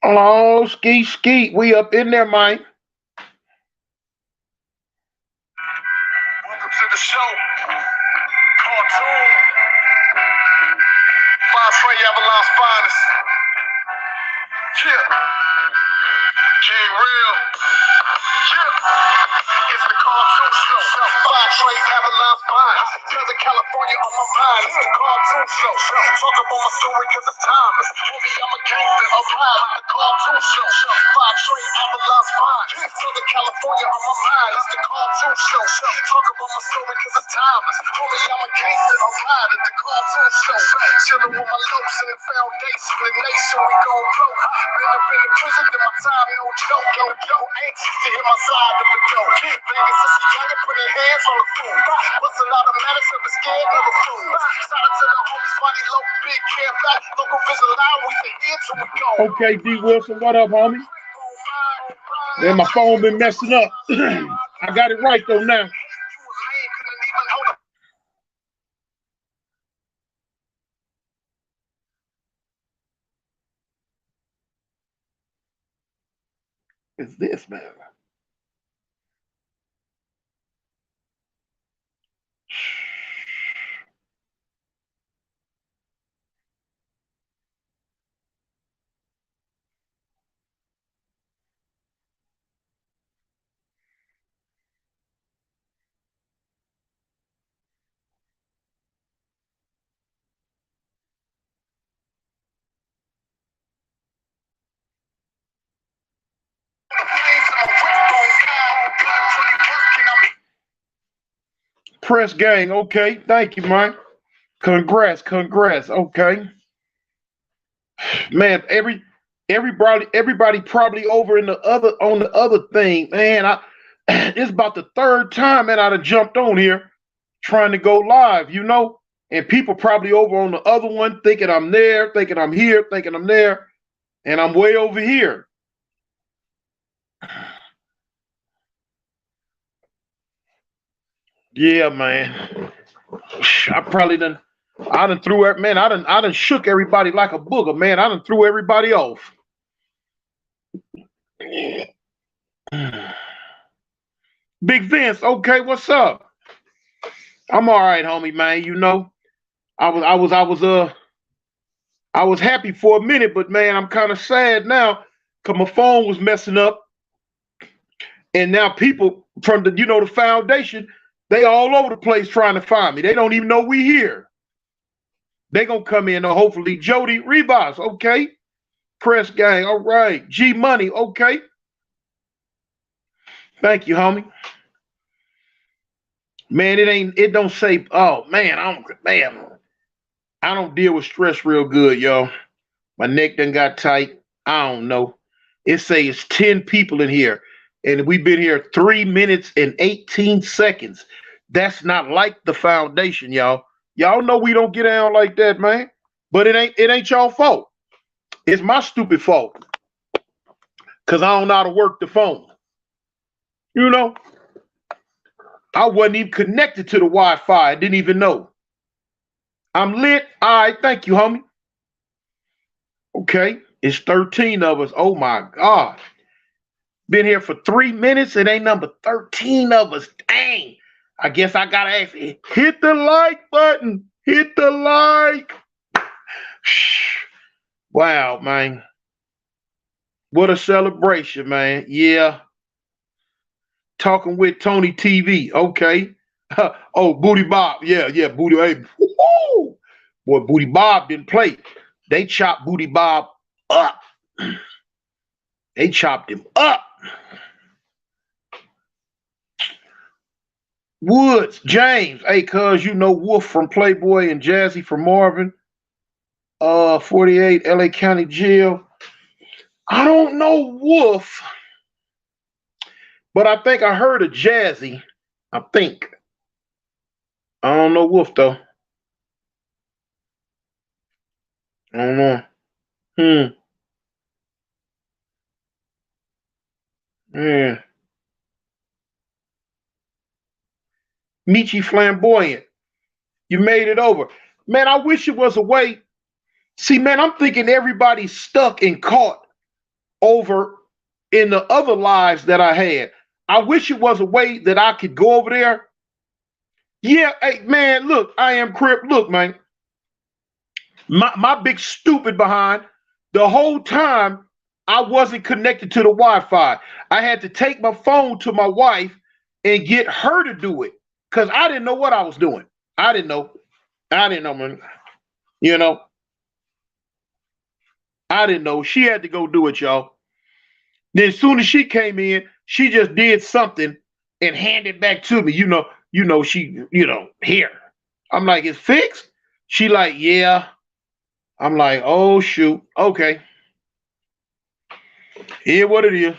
Oh, skeet, skeet. We up in there, Mike. Welcome to the show. Cartoon. Five Trey Avalon's finest. Yeah. King Real. Yeah. It's the Cartoon Show. Five Trey Avalon's finest. Southern California on my mind. It's the Cartoon Show. Talk about my story cause it's timeless. Homie, I'm a gangster of violence. The Cartoon Show. Five Trey Avalon's finest. Southern California on my mind. It's the Cartoon Show. Talk about my story cause it's timeless. Homie, I'm a gangster of violence. The Cartoon Show. Chillin' with my lopes in the foundation. The nation we gon' blow. Been up in the prison to my time, no joke. Yo, anxious to hear my side of the dope. Banging since a youngin', putting hands on the phone. Bustin' out a matter, so the scared never fool. Shout out to the homies, Funny Low, Big Camp Back. Local visit loud, we say here till we go. Okay, D Wilson, what up, homie? Man, my phone been messing up. I got it right though now. Is this man? Press gang, okay. Thank you, Mike. Congrats. Okay. Man, everybody probably over in the other on the other thing. Man, it's about the third time, man, I done jumped on here trying to go live, and people probably over on the other one thinking I'm there, thinking I'm here, thinking I'm there, and I'm way over here. Yeah, man. I done threw it, man. I done shook everybody like a booger, man. I done threw everybody off. Big Vince, okay, what's up? I'm all right, homie, man. I was happy for a minute, but man, I'm kind of sad now because my phone was messing up, and now people from the foundation, they all over the place trying to find me. They don't even know we here. They gonna come in, hopefully. Jody Rebos, okay. Press gang, all right. G Money, okay. Thank you, homie. Man, it don't say. Oh man, I don't deal with stress real good, y'all. My neck done got tight. I don't know. It say it's 10 people in here, and we've been here 3 minutes and 18 seconds. That's not like the foundation, y'all. Y'all know we don't get down like that, man. But it ain't y'all fault. It's my stupid fault. Cause I don't know how to work the phone. You know, I wasn't even connected to the Wi-Fi. I didn't even know. I'm lit. All right, thank you, homie. Okay, it's 13 of us. Oh my God. Been here for 3 minutes. It ain't number 13 of us. Dang. I guess I gotta ask you, hit the like button. Hit the like. Wow, man. What a celebration, man. Yeah. Talking with Tony TV. Okay. Oh, Booty Bob. Yeah, Booty. Hey, woo-hoo. Boy, Booty Bob didn't play. They chopped Booty Bob up. They chopped him up. Woods, James. Hey, cuz Wolf from Playboy and Jazzy from Marvin. 48 LA County Jail. I don't know Wolf, but I think I heard of Jazzy. I think. I don't know Wolf though. I don't know. Yeah. Michi Flamboyant. You made it over. Man, I wish it was a way. See, man, I'm thinking everybody's stuck and caught over in the other lives that I had. I wish it was a way that I could go over there. Yeah, hey man, look, I am Crip. Look, man, my big stupid behind the whole time I wasn't connected to the Wi-Fi. I had to take my phone to my wife and get her to do it because I didn't know what I was doing. I didn't know. I didn't know, man. You know, I didn't know. She had to go do it, y'all. Then as soon as she came in, she just did something and handed it back to me. She, here. I'm like, it's fixed? She like, yeah. I'm like, oh shoot. Okay. Here what it is.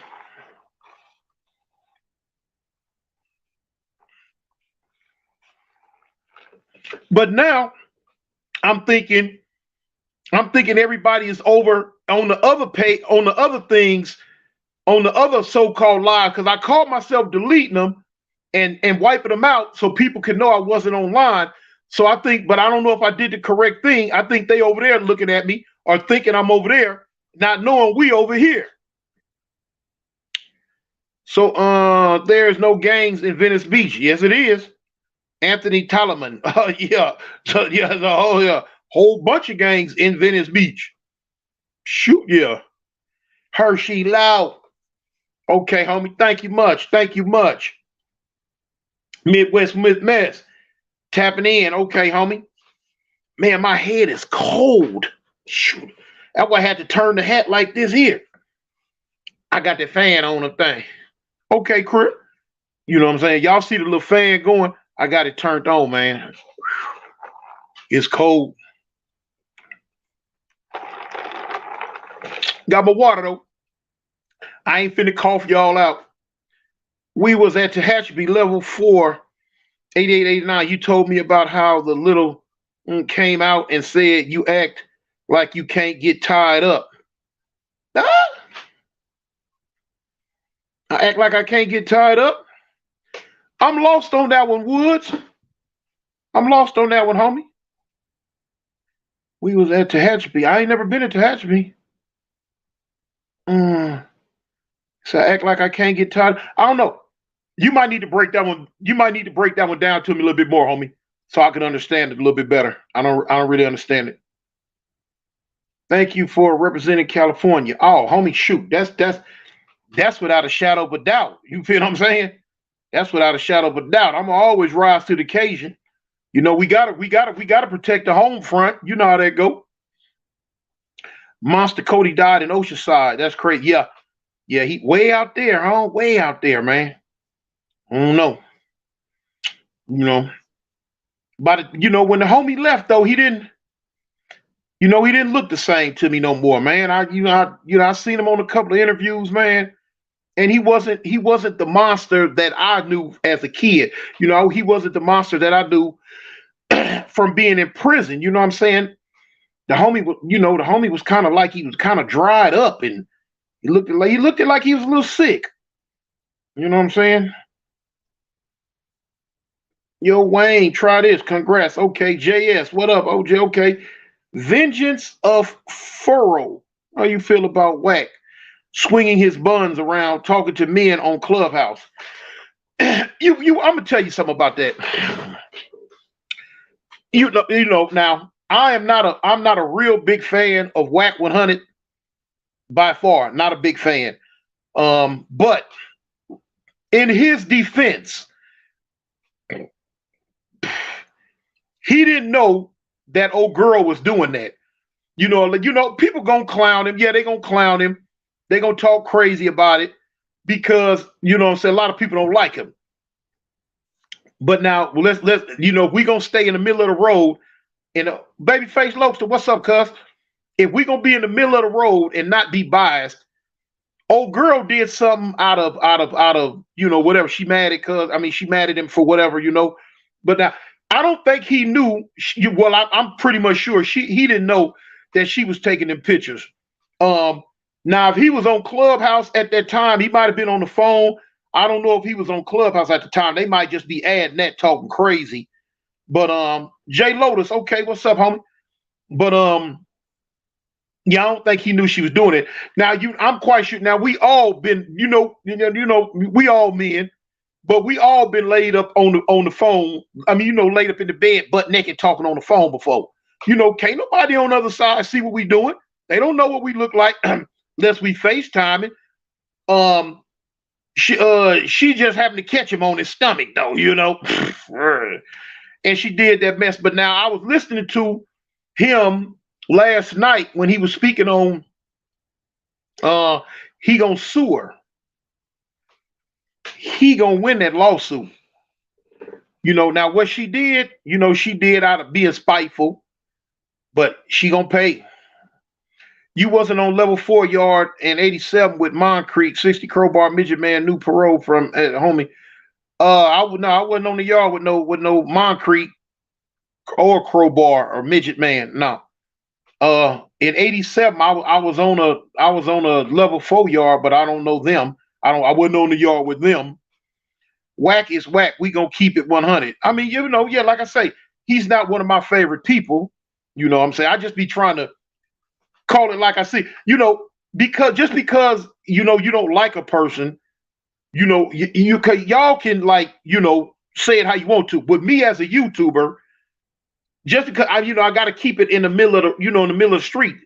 But now I'm thinking everybody is over on the other page, on the other things, on the other so-called live, because I caught myself deleting them and wiping them out so people could know I wasn't online. So I think, but I don't know if I did the correct thing. I think they over there looking at me or thinking I'm over there, not knowing we over here. So there's no gangs in Venice Beach. Yes, it is. Anthony Talaman. Oh yeah. So yeah, whole bunch of gangs in Venice Beach. Shoot, yeah. Hershey Loud. Okay, homie. Thank you much. Thank you much. Midwest Mess. Tapping in. Okay, homie. Man, my head is cold. Shoot. That's why I had to turn the hat like this here. I got the fan on the thing. Okay, Chris. You know what I'm saying? Y'all see the little fan going? I got it turned on, man. It's cold. Got my water though. I ain't finna cough y'all out. We was at Tehachapi level 4, 8889. You told me about how the little came out and said you act like you can't get tied up. Ah! I act like I can't get tied up. I'm lost on that one, Woods. I'm lost on that one, homie. We was at Tehachapi. I ain't never been at Tehachapi. So I act like I can't get tired. I don't know. You might need to break that one. You might need to break that one down to me a little bit more, homie, so I can understand it a little bit better. I don't really understand it. Thank you for representing California. Oh, homie, shoot. That's without a shadow of a doubt. You feel what I'm saying? That's without a shadow of a doubt. I'm gonna always rise to the occasion. You know, we gotta protect the home front. You know how that go. Monster Cody died in Oceanside. That's crazy. Yeah. Yeah, he way out there, huh? Way out there, man. I don't know. But when the homie left though, he didn't look the same to me no more, man. I seen him on a couple of interviews, man, and he wasn't the monster that I knew as a kid. He wasn't the monster that I knew from being in prison. You know what I'm saying? The homie was kind of like he was kind of dried up, and he looked like he was a little sick. You know what I'm saying? Yo, Wayne, try this. Congrats. Okay, JS, what up, OJ? Okay. Vengeance of Furrow. How you feel about Whack swinging his buns around, talking to men on Clubhouse? I'm gonna tell you something about that. Now I'm not a real big fan of Whack 100 by far. Not a big fan. But in his defense, he didn't know that old girl was doing that. People gonna clown him. Yeah, they gonna clown him. They gonna talk crazy about it because a lot of people don't like him. But now let's we gonna stay in the middle of the road. And Babyface Lobster, what's up, cuz? If we gonna be in the middle of the road and not be biased, old girl did something out of whatever. She mad at she mad at him for whatever, But now I don't think he knew. I'm pretty much sure he didn't know that she was taking them pictures. Now if he was on Clubhouse at that time, he might have been on the phone. I don't know if he was on Clubhouse at the time. They might just be adding that, talking crazy. But Jay Lotus, okay, what's up, homie? But Yeah, I don't think he knew she was doing it. Now I'm quite sure. Now we all been, we all men, but we all been laid up on the phone. I mean, laid up in the bed, butt naked, talking on the phone before. Can't nobody on the other side see what we doing. They don't know what we look like unless we FaceTiming. Um, she just happened to catch him on his stomach though. And she did that mess. But now I was listening to him last night when he was speaking on he gonna sue her. He gonna win that lawsuit. Now what she did, she did out of being spiteful, but she gonna pay. You wasn't on level 4 yard and 87 with Moncrief, 60 crowbar midget man, new parole from homie. I wasn't on the yard with no Moncrief or crowbar or midget man. No. In 87, I was on a level 4 yard, but I don't know them. I wasn't on the yard with them. Whack is whack. We gonna keep it 100. I mean, yeah, like I say, he's not one of my favorite people. You know what I'm saying? I just be trying to call it like I see. Because you don't like a person, y'all can say it how you want to. But me as a YouTuber, just because I got to keep it in the middle of the street.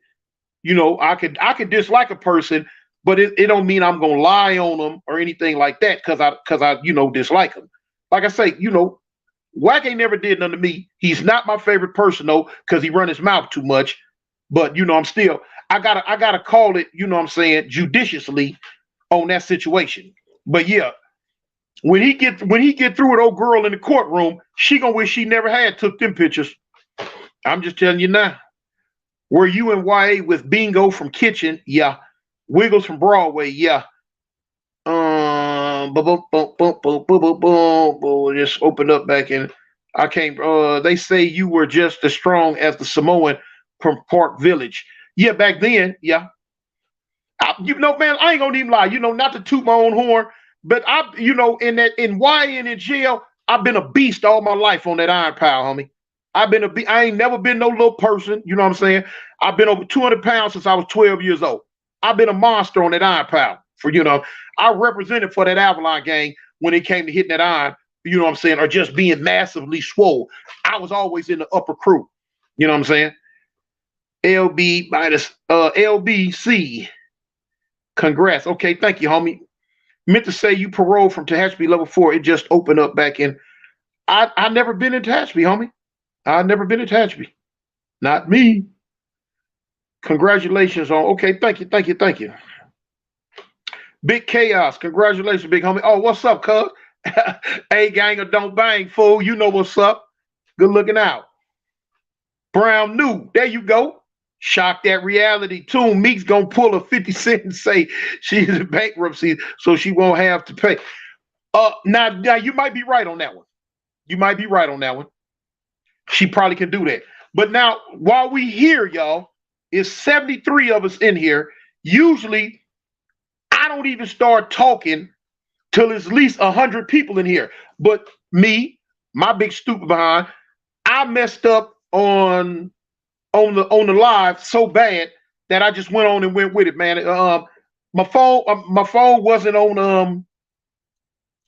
I could dislike a person, but it don't mean I'm gonna lie on them or anything like that because I dislike them. Like I say, Wack ain't never did nothing to me. He's not my favorite person though because he run his mouth too much. But I'm still I gotta call it, what I'm saying, judiciously on that situation. But yeah, when he get through with old girl in the courtroom, she gonna wish she never had took them pictures. I'm just telling you now. Were you in YA with Bingo from Kitchen? Yeah. Wiggles from Broadway? Yeah. Just opened up back in. I can't. They say you were just as strong as the Samoan from Park Village. Yeah, back then. Yeah. Man, I ain't gonna even lie. Not to toot my own horn, but in YA and in jail, I've been a beast all my life on that iron pile, homie. I ain't never been no little person. You know what I'm saying? I've been over 200 pounds since I was 12 years old. I've been a monster on that iron pile. I represented for that Avalon gang when it came to hitting that iron. You know what I'm saying? Or just being massively swole. I was always in the upper crew. You know what I'm saying? LB minus LBC. Congrats. Okay, thank you, homie. Meant to say you paroled from Tehachapi level 4. It just opened up back in. I never been in Tehachapi, homie. I've never been in Tehachapi. Not me. Congratulations on. Okay, thank you. Big Chaos. Congratulations, big homie. Oh, what's up, cuz? Hey, gang of don't bang, fool. You know what's up. Good looking out. Brown New. There you go. Shock that reality tune. Meek's gonna pull a 50 cent and say she's in bankruptcy, so she won't have to pay. Now you might be right on that one. She probably can do that. But now, while we here, y'all, is 73 of us in here. Usually, I don't even start talking till there's at least 100 people in here. But me, my big stupid behind, I messed up on the live so bad that I just went on and went with it, man. My phone wasn't on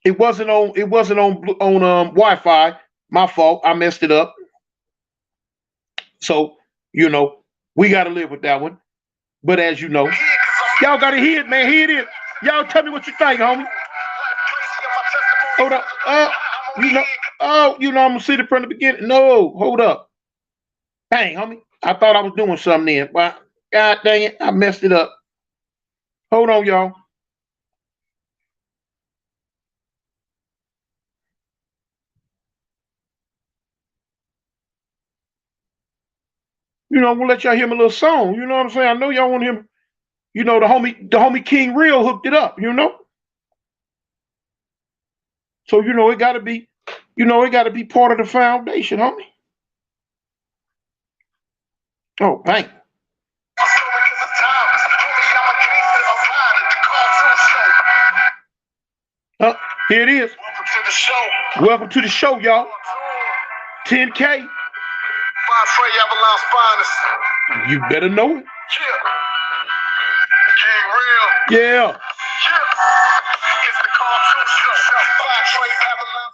it wasn't on Wi-Fi. My fault. I messed it up. So, we got to live with that one. But as you know, y'all got to hear it, man. Hear it. Y'all tell me what you think, homie. Hold up. I'm going to sit it from the beginning. No, hold up. Dang, homie. I thought I was doing something then. But God dang it, I messed it up. Hold on, y'all. We'll let y'all hear my little song. You know what I'm saying? I know y'all want to hear, the homie King Real hooked it up, So, it gotta be, part of the foundation, homie. Oh, bang. Here it is. Welcome to the show, y'all. 10K. You better know it. Yeah. It's the cartoon show. Fly Trey Babylon.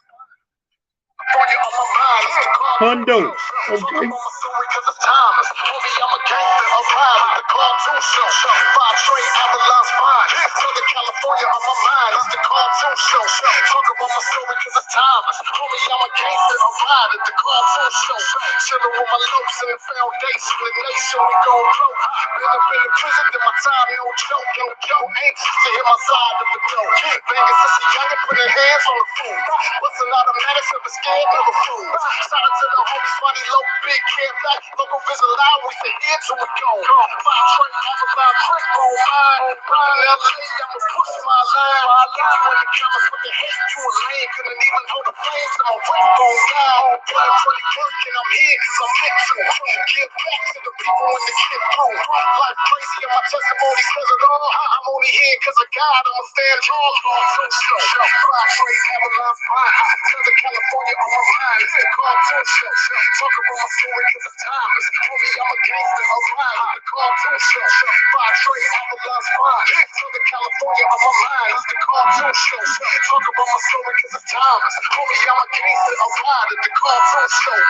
California on my mind. It's the cartoon Hundo. show. Talk Okay. about my story cause it's timeless. Homie, I'm a gangster of rhyme. It's the cartoon show. Fly Trey Babylon's fine. Southern California on my mind. It's the cartoon show. Talk about my story cause it's timeless. Homie, I'm a gangster of rhyme. It's the cartoon show. Chillin' with my lopes in the foundation. The nation we gon' blow. Been up in the prison, did my time, no joke. Yo, anxious to hear my side of the door. Banging since a youngin', putting hands on the fool. Bustin' automatics, never scared, never fool. Shout out to the homies, Funny Low, Big Kid Black. Local visit loud, we say here till we go. Five train, have a five trick on mine. Run LA, I'ma push my line. I look you in the comments with the hate, you a lame. Couldn't even hold the flames to my whip on down. Putting pretty work and I'm here cause I'm meant to. Give back to the people when the kid through. Life crazy and my testimony says it all. I'm only here cause of God, I'ma stand tall. Fly Trey, Babylon's fine. Southern California on my mind. It's the cartoon show. Talk about my story cause it's timeless. Homie, I'm a gangster of rhyme. It's the cartoon show. Fly Trey, Babylon's fine. Southern California on my mind. It's the cartoon show. Talk about my story cause it's timeless. Homie, I'm a gangster of rhyme. It's the cartoon show.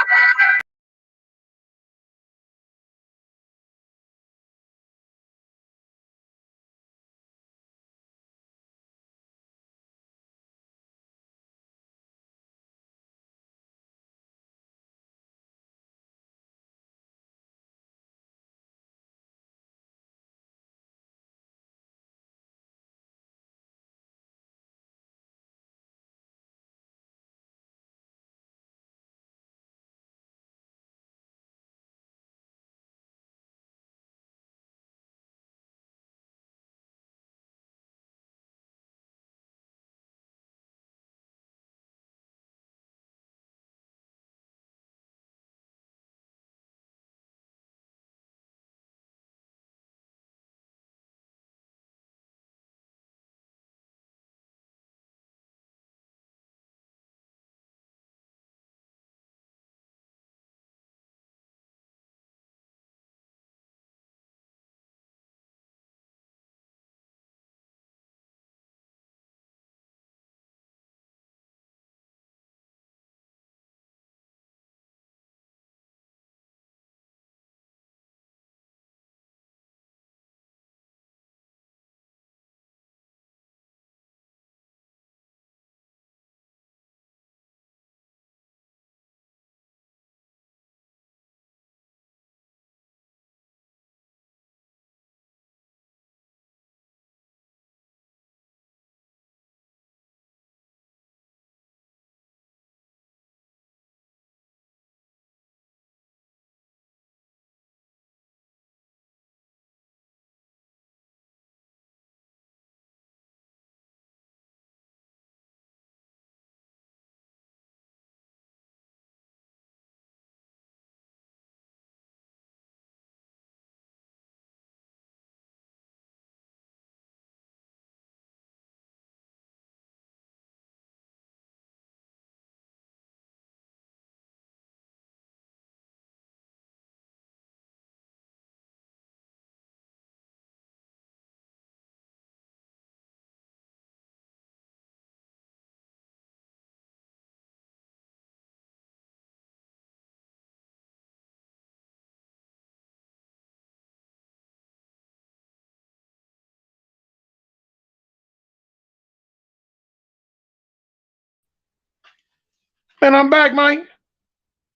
Man, I'm back, man.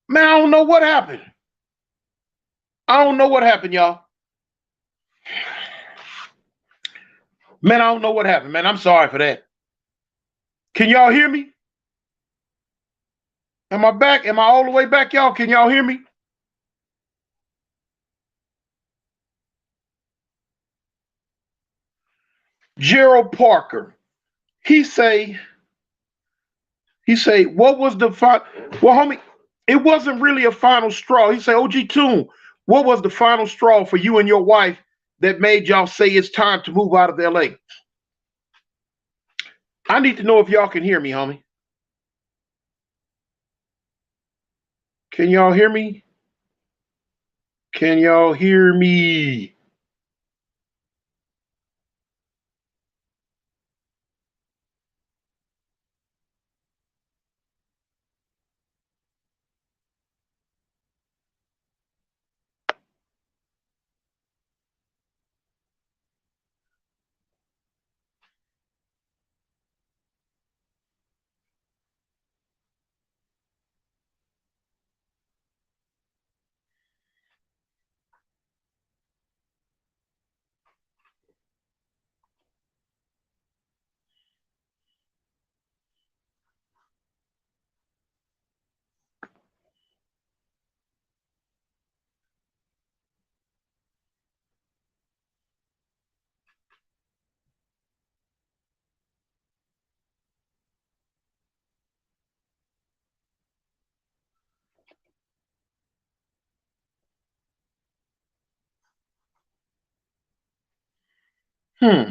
Man, I don't know what happened. I don't know what happened, y'all. Man, I don't know what happened, man. I'm sorry for that. Can y'all hear me? Am I back? Am I all the way back, y'all? Can y'all hear me? Gerald Parker. He say, what was the final? Well, homie, it wasn't really a final straw. He say, OG Toon, what was the final straw for you and your wife that made y'all say it's time to move out of LA? I need to know if y'all can hear me, homie. Can y'all hear me? Can y'all hear me? Hmm.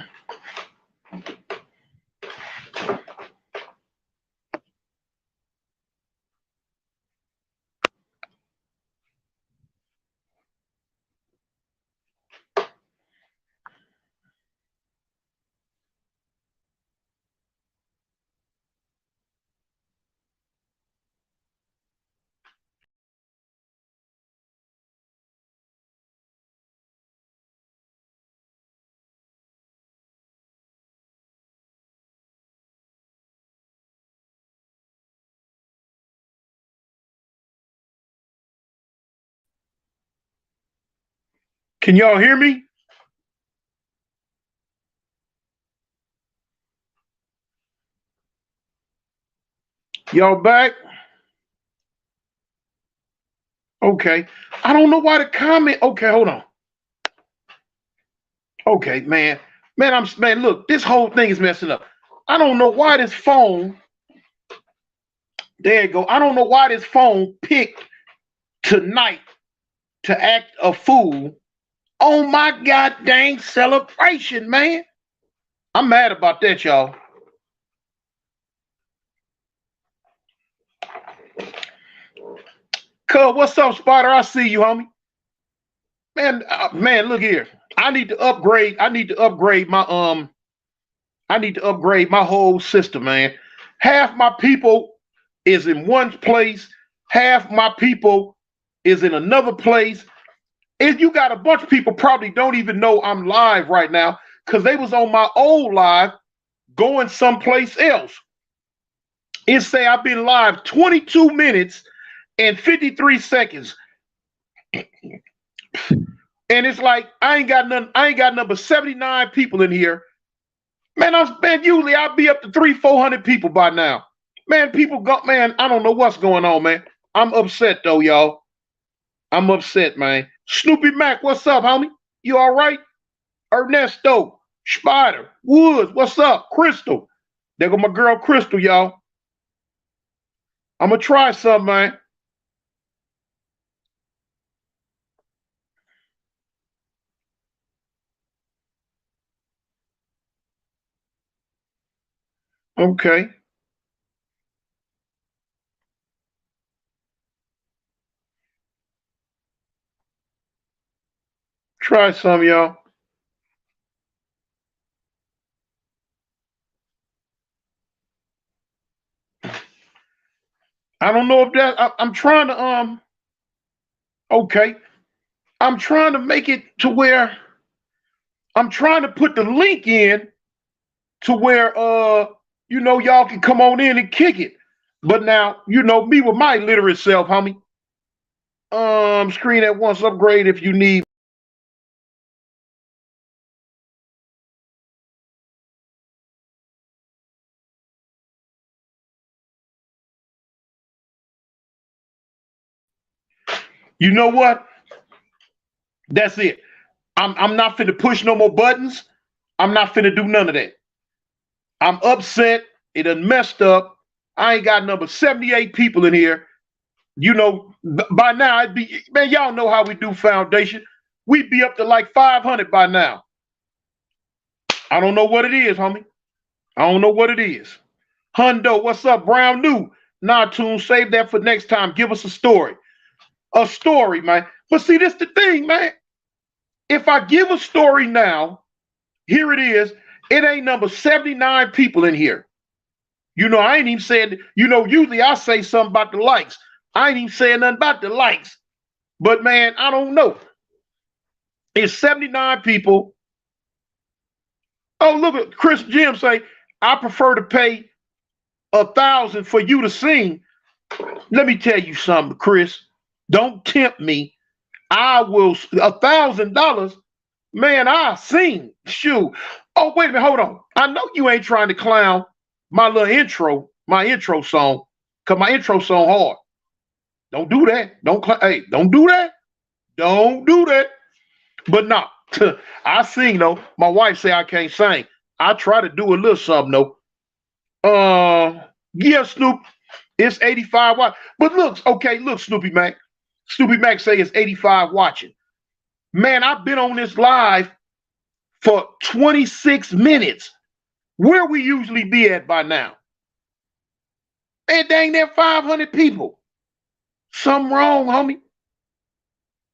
Can y'all hear me? Y'all back? Okay. I don't know why the comment. Okay, hold on. Okay, man. Man, look, this whole thing is messing up. I don't know why this phone, there you go. I don't know why this phone picked tonight to act a fool on my god dang celebration, man. I'm mad about that, y'all. Cuz, what's up, Spider? I see you, homie. Man, look here. I need to upgrade. I need to upgrade my whole system, man. Half my people is in one place, half my people is in another place. If you got a bunch of people probably don't even know I'm live right now because they was on my old live going someplace else. It say I've been live 22 minutes and 53 seconds. And it's like I ain't got number 79 people in here. Man, usually I'll be up to 300-400 people by now. Man, people go, man, I don't know what's going on, man. I'm upset though, y'all. I'm upset, man. Snoopy Mac, what's up, homie? You all right? Ernesto, Spider, Woods, what's up? Crystal. There go my girl Crystal, y'all. I'm gonna try something, man. Okay. Try some, y'all. I don't know if I'm trying to okay. I'm trying to make it to where I'm trying to put the link in to where y'all can come on in and kick it. But now, me with my illiterate self, homie. Screen at once upgrade if you need. You know what? That's it. I'm not finna push no more buttons. I'm not finna do none of that. I'm upset. It done messed up. I ain't got number 78 people in here. By now I'd be, man, y'all know how we do foundation. We'd be up to like 500 by now. I don't know what it is, homie. I don't know what it is. Hundo, what's up? Brown New. Nah, Tune, save that for next time. Give us a story. A story, man. But see, this the thing, man. If I give a story now, here it is. It ain't number 79 people in here. I ain't even saying, usually I say something about the likes. I ain't even saying nothing about the likes. But man, I don't know. It's 79 people. Oh, look at Chris Jim say, I prefer to pay 1,000 for you to sing. Let me tell you something, Chris. Don't tempt me. I will $1,000. Man, I sing. Shoot. Oh, wait a minute, hold on. I know you ain't trying to clown my little intro, my intro song, because my intro song hard. Don't do that. Don't do that. Don't do that. But no, I sing though. My wife say I can't sing. I try to do a little something though. Yeah, Snoop, it's 85 watch. But look, Snoopy Mac. Snoopy Mac say it's 85 watching. Man, I've been on this live for 26 minutes. Where we usually be at by now? And dang near 500 people. Something wrong, homie.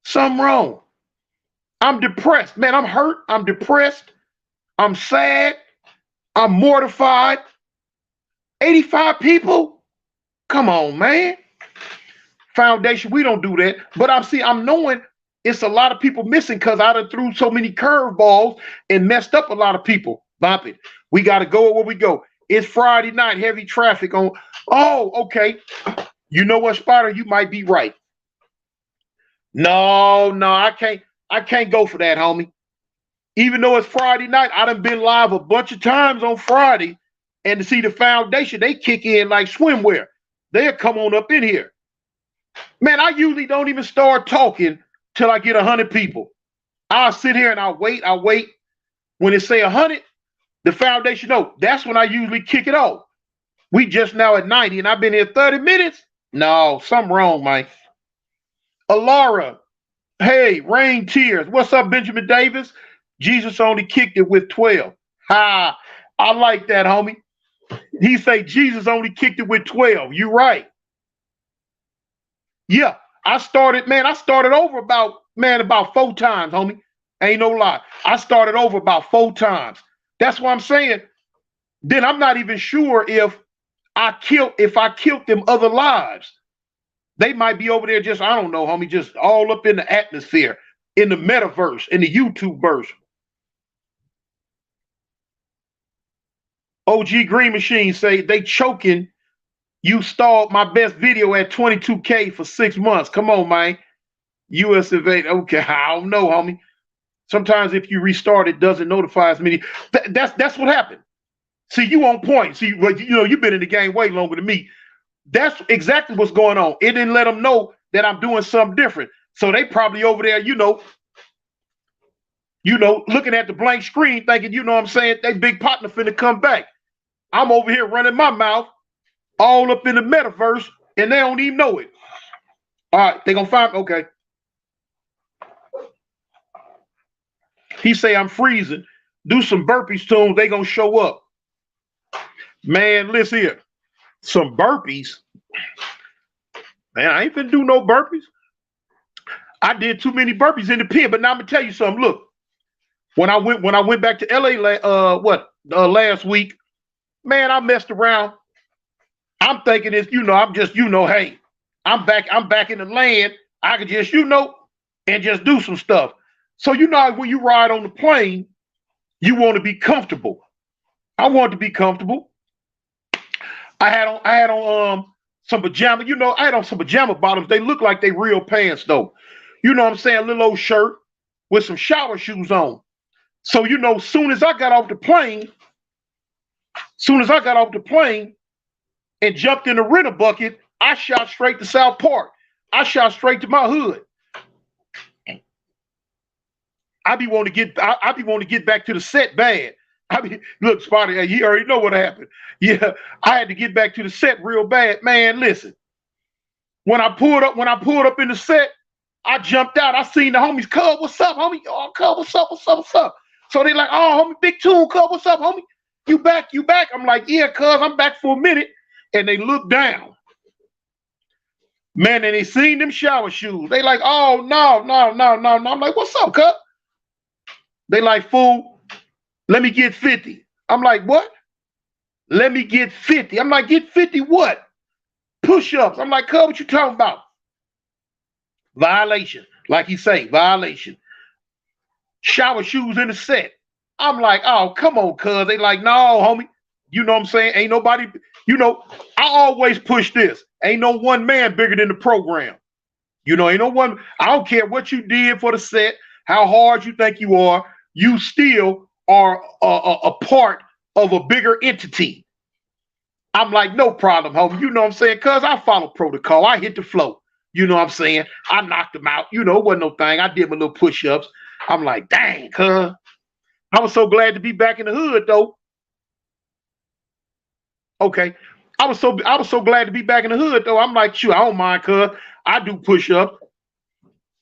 Something wrong. I'm depressed. Man, I'm hurt. I'm depressed. I'm sad. I'm mortified. 85 people? Come on, man. Foundation, we don't do that. But I'm knowing it's a lot of people missing because I done threw so many curveballs and messed up a lot of people. Bump it. We got to go where we go. It's Friday night, heavy traffic on. Oh, okay. You know what, Spider? You might be right. No, I can't go for that, homie. Even though it's Friday night, I done been live a bunch of times on Friday, and to see the foundation, they kick in like swimwear. They'll come on up in here. Man, I usually don't even start talking till I get 100 people. I'll sit here and I'll wait. When it say 100, the foundation, no, that's when I usually kick it off. We just now at 90 and I've been here 30 minutes. No, something wrong, Mike. Alara, hey, Rain Tears. What's up, Benjamin Davis? Jesus only kicked it with 12. Ha, I like that, homie. He say Jesus only kicked it with 12. You right. Yeah, I started over about 4 times, homie. Ain't no lie. I started over about 4 times. That's what I'm saying. Then I'm not even sure if I killed them other lives. They might be over there just, I don't know, homie, just all up in the atmosphere, in the metaverse, in the YouTube verse. OG Green Machine say they choking. You stalled my best video at 22K for 6 months. Come on, man. US of A. Okay, I don't know, homie. Sometimes if you restart, it doesn't notify as many. That's what happened. See, you on point. See, but you've been in the game way longer than me. That's exactly what's going on. It didn't let them know that I'm doing something different. So they probably over there, looking at the blank screen, thinking, you know what I'm saying, they big partner finna come back. I'm over here running my mouth all up in the metaverse, and they don't even know it. All right, they gonna find, okay. He say, I'm freezing. Do some burpees to them, they gonna show up. Man, listen here. Some burpees. Man, I ain't finna do no burpees. I did too many burpees in the pen, but now I'm gonna tell you something. Look, when I went back to LA last week, man, I messed around. I'm thinking it's, I'm just, hey, I'm back in the land. I could just, and just do some stuff. So when you ride on the plane, you want to be comfortable. I wanted to be comfortable. I had on some pajama, I had on some pajama bottoms. They look like they real pants though. You know what I'm saying? A little old shirt with some shower shoes on. So, soon as I got off the plane and jumped in the renter bucket, I shot straight to South Park. I shot straight to my hood. I be wanting to get back to the set bad. Look, Spotty, you already know what happened. Yeah, I had to get back to the set real bad. Man, listen. When I pulled up in the set, I jumped out. I seen the homies, Cub, what's up, homie? Oh, Cub, what's up? So they like, oh, homie, Big Tune, Cub, what's up, homie? You back? I'm like, yeah, Cuz, I'm back for a minute. And they look down. Man, and they seen them shower shoes. They like, oh, no. I'm like, what's up, Cub? They like, fool, let me get 50. I'm like, what? Let me get 50. I'm like, get 50 what? Push-ups. I'm like, Cub, what you talking about? Violation. Like he say, violation. Shower shoes in the set. I'm like, oh, come on, cuz. They like, no, homie. You know what I'm saying? Ain't nobody, I always push this. Ain't no one man bigger than the program. Ain't no one. I don't care what you did for the set, how hard you think you are. You still are a part of a bigger entity. I'm like, no problem, homie. You know what I'm saying? Cuz I follow protocol. I hit the flow. You know what I'm saying? I knocked them out. It wasn't no thing. I did my little push-ups. I'm like, dang, cuz. I was so glad to be back in the hood, though. Okay. I was so glad to be back in the hood, though. I'm like, shoot, I don't mind, cuz. I do push-ups.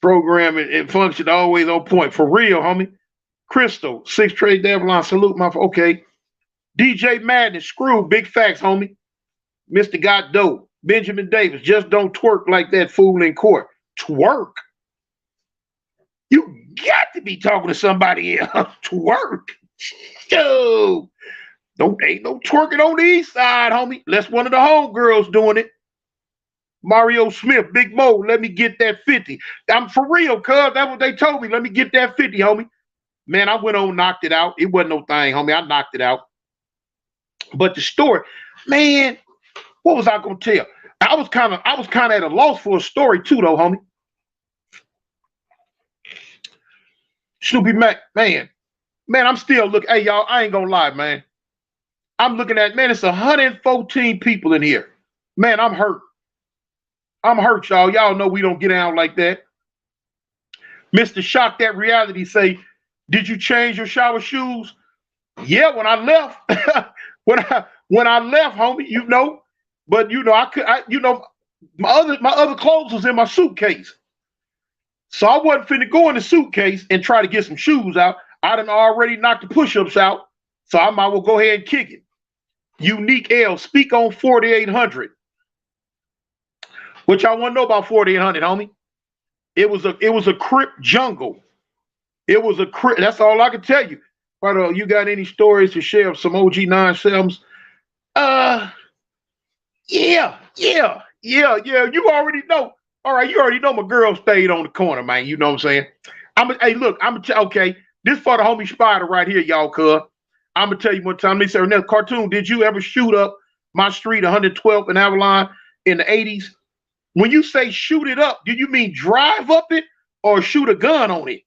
Program and function always on point. For real, homie. Crystal, 6 trade Avalon, salute my okay. DJ Madden, screw, big facts, homie. Mr. Got Dope, Benjamin Davis, just don't twerk like that fool in court. Twerk? You got to be talking to somebody else. Twerk? Yo, ain't no twerking on the east side, homie. Unless one of the homegirls doing it. Mario Smith, Big Mo, let me get that 50. I'm for real, cuz. That's what they told me. Let me get that 50, homie. Man, I went on, knocked it out. It wasn't no thing, homie. I knocked it out. But the story, man, what was I gonna tell? I was kind of at a loss for a story too, though, homie. Snoopy Mac, man, I'm still looking. Hey, y'all, I ain't gonna lie, man. I'm looking at, man, it's 114 people in here. Man, I'm hurt. I'm hurt, y'all. Y'all know we don't get out like that. Mr. Shock That Reality say, did you change your shower shoes? Yeah, when I left. when I left, homie, you know. But you know, my other clothes was in my suitcase. So I wasn't finna go in the suitcase and try to get some shoes out. I done already knocked the push-ups out. So I might well go ahead and kick it. Unique L, speak on 4800. What y'all want to know about 4800, homie? It was a Crip jungle. It was a Crip. That's all I can tell you. But you got any stories to share of some OG 9-7s? Yeah. You already know. All right, you already know my girl stayed on the corner, man. You know what I'm saying? Hey, look, okay. This for the homie Spider right here, y'all, cuz. I'm gonna tell you one time. They said, Ernest, cartoon, did you ever shoot up my street 112th in Avalon in the 80s? When you say shoot it up, do you mean drive up it or shoot a gun on it?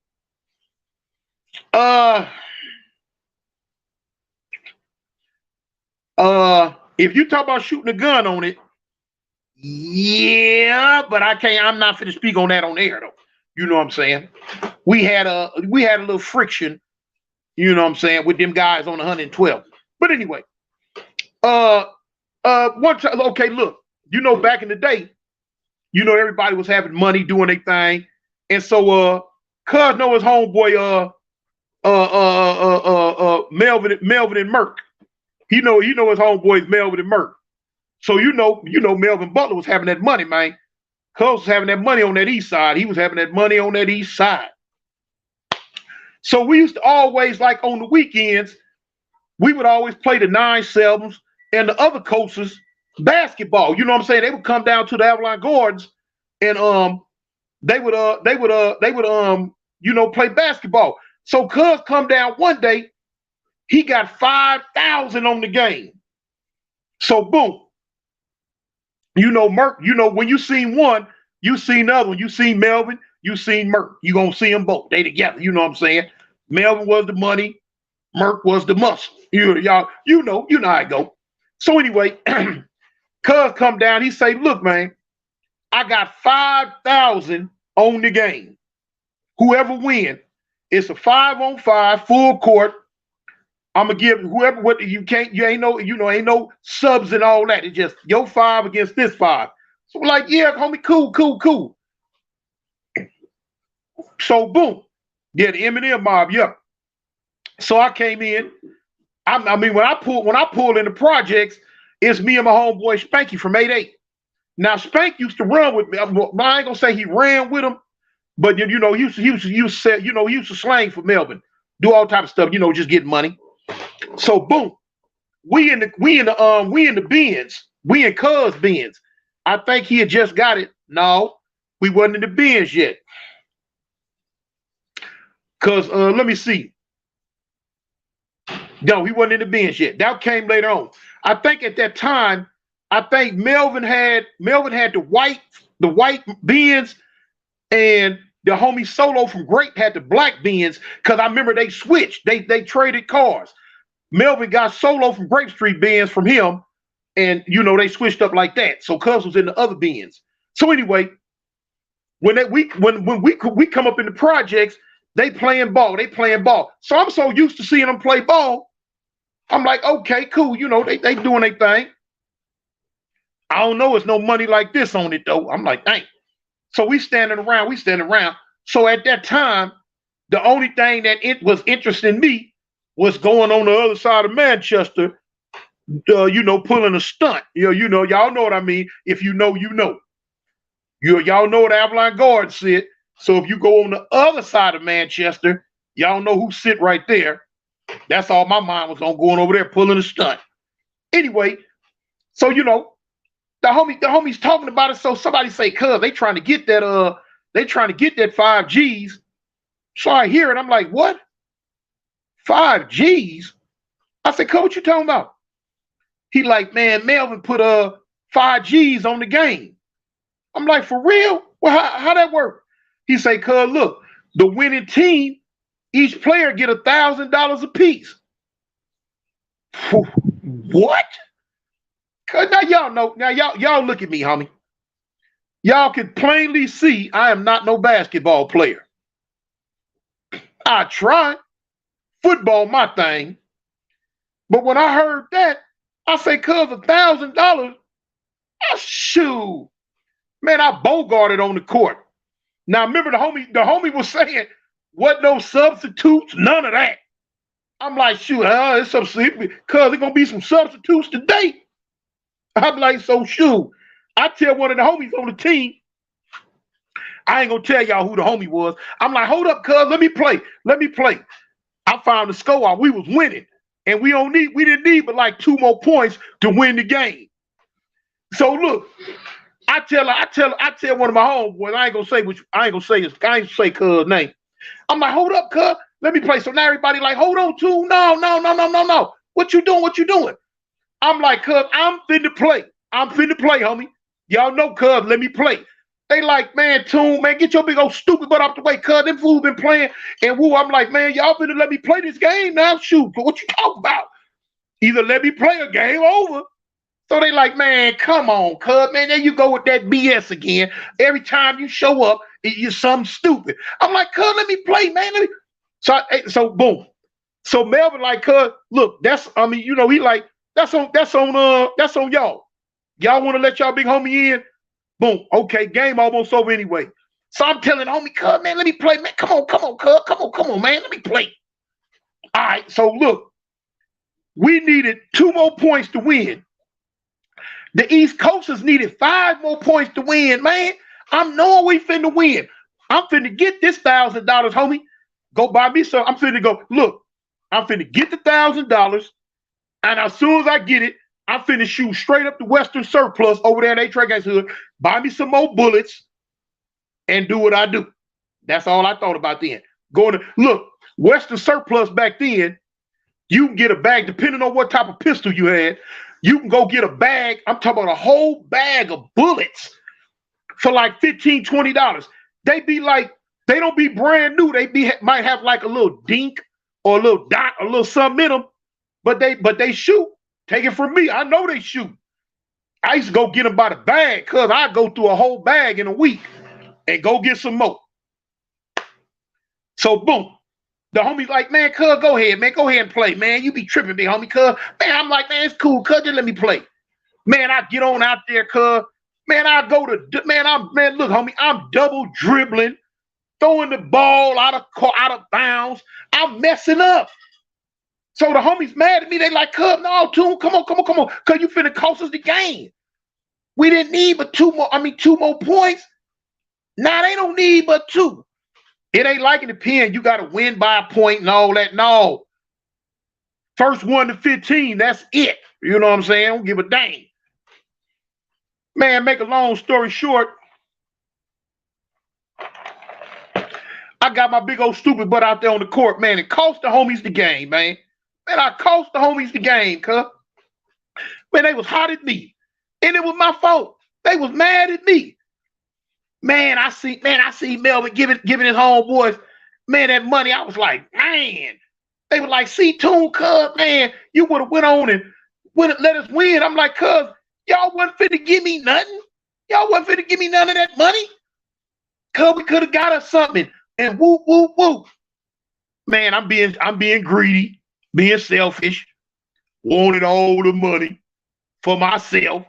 If you talk about shooting a gun on it, yeah, but I'm not finna speak on that on air though. You know what I'm saying? We had a little friction, you know what I'm saying, with them guys on 112. But anyway, one time, okay, look, you know, back in the day, you know, everybody was having money doing their thing. And so cuz know his homeboy Melvin and Merck. He know his homeboys Melvin and Merck. So you know Melvin Butler was having that money, man. Cuz was having that money on that east side. He was having that money on that east side. So we used to always, like on the weekends, we would always play the 9-7s and the other coaches basketball. You know what I'm saying? They would come down to the Avalon Gardens and they would play basketball. So cuz come down one day, he got 5,000 on the game. So boom. You know, Merck, you know, when you seen one, you seen the other one. You seen Melvin, you seen Merck. You gonna see them both. They together, you know what I'm saying? Melvin was the money, Merck was the muscle. You know how it go. So anyway, cuz come down, he say, look, man, I got 5,000 on the game. Whoever win, it's a 5-on-5 full court. I'm gonna give whoever what ain't no subs and all that. It's just your 5 against this 5. So we're like, yeah, homie, cool. So boom, yeah, the Eminem mob, yeah. So I came in. I mean, when I pull in the projects, it's me and my homeboy Spanky from 8-8. Now Spank used to run with me. I ain't gonna say he ran with him, but you know, he used to slang for Melvin, do all type of stuff, you know, just get money. So boom, we in the bins, we in Cuz bins. I think he had just got it. No, we wasn't in the bins yet. Cause let me see. No, he wasn't in the bins yet. That came later on. I think at that time, Melvin had the white bins, and the homie Solo from Great had the black bins. Cause I remember they switched. They traded cars. Melvin got Solo from Grape Street bins from him, and you know they switched up like that. So Cuz was in the other bins. So anyway, when we come up in the projects, they playing ball. So I'm so used to seeing them play ball. I'm like, okay, cool. You know, they doing their thing. I don't know, it's no money like this on it though. I'm like, dang. So we standing around. So at that time, The only thing that it was interesting me was going on the other side of Manchester, pulling a stunt. Y'all know what I mean. If you know, you know. Y'all know what Avalon Guard said. So if you go on the other side of Manchester, y'all know who sit right there. That's all my mind was on, going over there pulling a stunt. Anyway, so the homies talking about it. So somebody say, cuz they trying to get that 5Gs. So I hear it. I'm like, what? 5Gs? I said, cuz, what you talking about? He like, man, Melvin put 5Gs on the game. I'm like, for real? Well, how that work? He say, cuz, look, the winning team, each player get $1,000 a piece. What? Cuz now y'all know. Now y'all look at me, homie. Y'all can plainly see I am not no basketball player. I try. Football my thing. But when I heard that, I say, cuz, $1,000, shoot. Man, I bogarted on the court. Now remember the homie was saying, what no substitutes, none of that. I'm like, shoot, it's substitute, cuz there's gonna be some substitutes today. I'm like, so shoot. I tell one of the homies on the team, I ain't gonna tell y'all who the homie was. I'm like, hold up, cuz, let me play. I found the score out. We was winning. And we didn't need but like 2 more points to win the game. So look, I tell one of my homeboys, I ain't gonna say cuz name. I'm like, hold up, cuz, let me play. So now everybody like, hold on, too. No. What you doing? I'm like, cuz, I'm finna play, homie. Y'all know, cuz, let me play. They like, man, Toon, man, get your big old stupid butt out the way, cuz. Them fools been playing. And woo, I'm like, man, y'all finna let me play this game now? Shoot, what you talking about? Either let me play or game over. So they like, man, come on, cuz, man, there you go with that BS again. Every time you show up, you're something stupid. I'm like, cuz, let me play, man. So boom. So Melvin like, cuz, look, he like, that's on y'all. Y'all want to let y'all big homie in? Boom. Okay, game almost over anyway. So I'm telling homie, cuz, man, let me play, man. Come on, cuz. Come on, man. Let me play. All right, so look, we needed 2 more points to win. The East Coasters needed 5 more points to win, man. I'm knowing we finna win. I'm finna get this $1,000, homie. Go buy me some. I'm finna go, look, I'm finna get the $1,000. And as soon as I get it, I'm finna shoot straight up the Western Surplus over there in A-Track Hood, buy me some more bullets, and do what I do. That's all I thought about then. Look, Western Surplus back then, you can get a bag, depending on what type of pistol you had, you can go get a bag, I'm talking about a whole bag of bullets for like $15, $20. They don't be brand new. Might have like a little dink or a little dot, a little something in them, but they shoot. Take it from me. I know they shoot. I used to go get them by the bag, cuz I go through a whole bag in a week and go get some more. So boom. The homie's like, man, cuz, go ahead, man. Go ahead and play, man. You be tripping, big homie, cuz. Man, I'm like, man, it's cool, cuz. Just let me play. Man, I get on out there, cuz. Man, look, homie, I'm double dribbling, throwing the ball out of bounds. I'm messing up. So the homies mad at me. They like, cuz, no, Toon, come on. Cuz you finna cost us the game. We didn't need but 2 more points. Now they don't need but 2. It ain't like in the pen, you got to win by a point and all that. No. First 1 to 15, that's it. You know what I'm saying? I don't give a dang. Man, make a long story short, I got my big old stupid butt out there on the court, man. It cost the homies the game, man. Man, I cost the homies the game, cuz. Man, they was hot at me. And it was my fault. They was mad at me. Man, I see Melvin giving his homeboys, man, that money. I was like, man. They were like, see, Toon, cuz, man, you would have went on and let us win. I'm like, cuz, y'all wasn't finna give me nothing. Y'all wasn't finna give me none of that money. Cuz, we could have got us something. And whoop. Man, I'm being greedy, being selfish, wanted all the money for myself,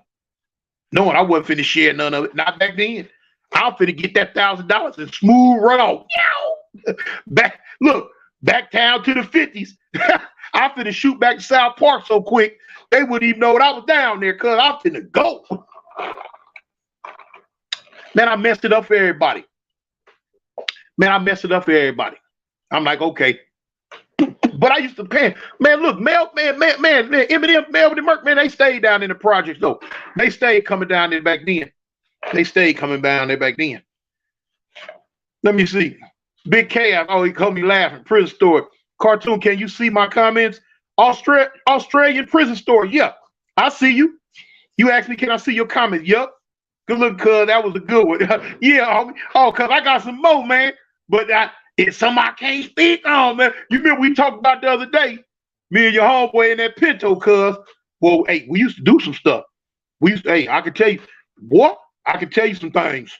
knowing I wasn't finna share none of it. Not back then. I'm finna get that $1,000 and smooth run off. Back down to the 50s. I finna shoot back to South Park so quick, they wouldn't even know what I was down there, cuz I'm finna go. Man, I messed it up for everybody. I'm like, okay. But I used to pay. Man, look, Eminem, Melvin and Merk, man, they stayed down in the projects though. They stayed coming down there back then. Let me see. Big Chaos. Oh, he called me laughing. Prison story. Cartoon, can you see my comments? Australian prison story. Yeah, I see you. You asked me, can I see your comments? Yup. Good look, cuz that was a good one. Yeah, homie. Oh, cuz I got some more, man. But it's something I can't speak on, man. You remember we talked about the other day, me and your homeboy in that Pinto, cuz. Well, hey, we used to do some stuff. I can tell you, what? I can tell you some things.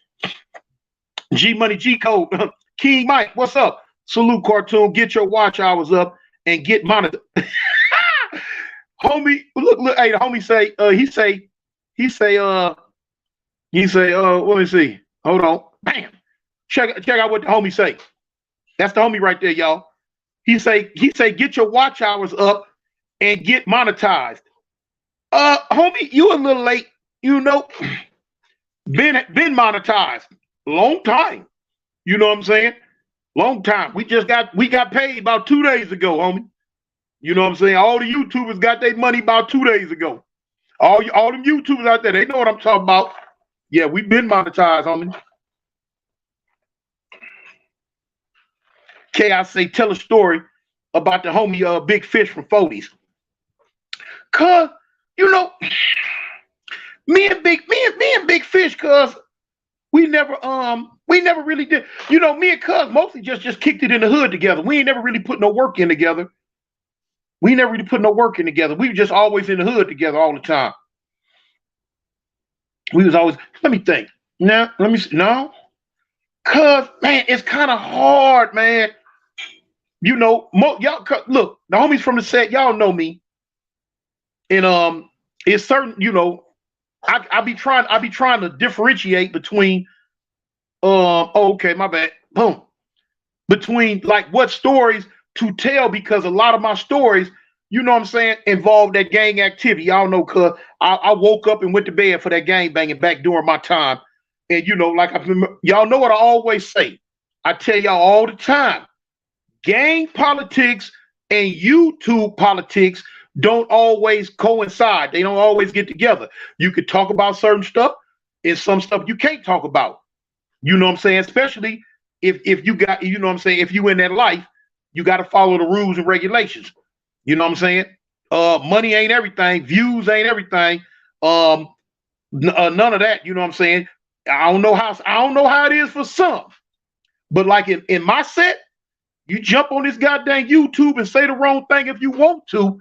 G Money G Code. King Mike, what's up? Salute, Cartoon. Get your watch hours up and get monitored. Homie, look, hey, the homie say, let me see. Hold on. Bam. Check out what the homie say. That's the homie right there, y'all. He say, get your watch hours up and get monetized. Homie, you a little late. You know, been monetized. Long time. You know what I'm saying? Long time. We got paid about 2 days ago, homie. You know what I'm saying? All the YouTubers got their money about 2 days ago. All them YouTubers out there, they know what I'm talking about. Yeah, we've been monetized, homie. I say, tell a story about the homie Big Fish from 40s. Cause, you know, me and Big Fish, cuz we never really did. You know, me and Cuz mostly just kicked it in the hood together. We ain't never really put no work in together. We were just always in the hood together all the time. We was always, let me think. No, let me see. No. Cuz, man, it's kind of hard, man. You know, y'all look, the homies from the set, y'all know me. And it's certain, you know, I be trying to differentiate between okay, my bad. Boom. Between like what stories to tell, because a lot of my stories, you know what I'm saying, involve that gang activity. Y'all know, cuz I woke up and went to bed for that gang banging back during my time. And you know, like y'all know what I always say. I tell y'all all the time, gang politics and YouTube politics don't always coincide. They don't always get together. You could talk about certain stuff and some stuff you can't talk about. You know what I'm saying? Especially if you got, you know what I'm saying, if you in that life, you got to follow the rules and regulations. You know what I'm saying? Money ain't everything. Views ain't everything. None of that. You know what I'm saying? I don't know how it is for some, but like in my set, you jump on this goddamn YouTube and say the wrong thing if you want to,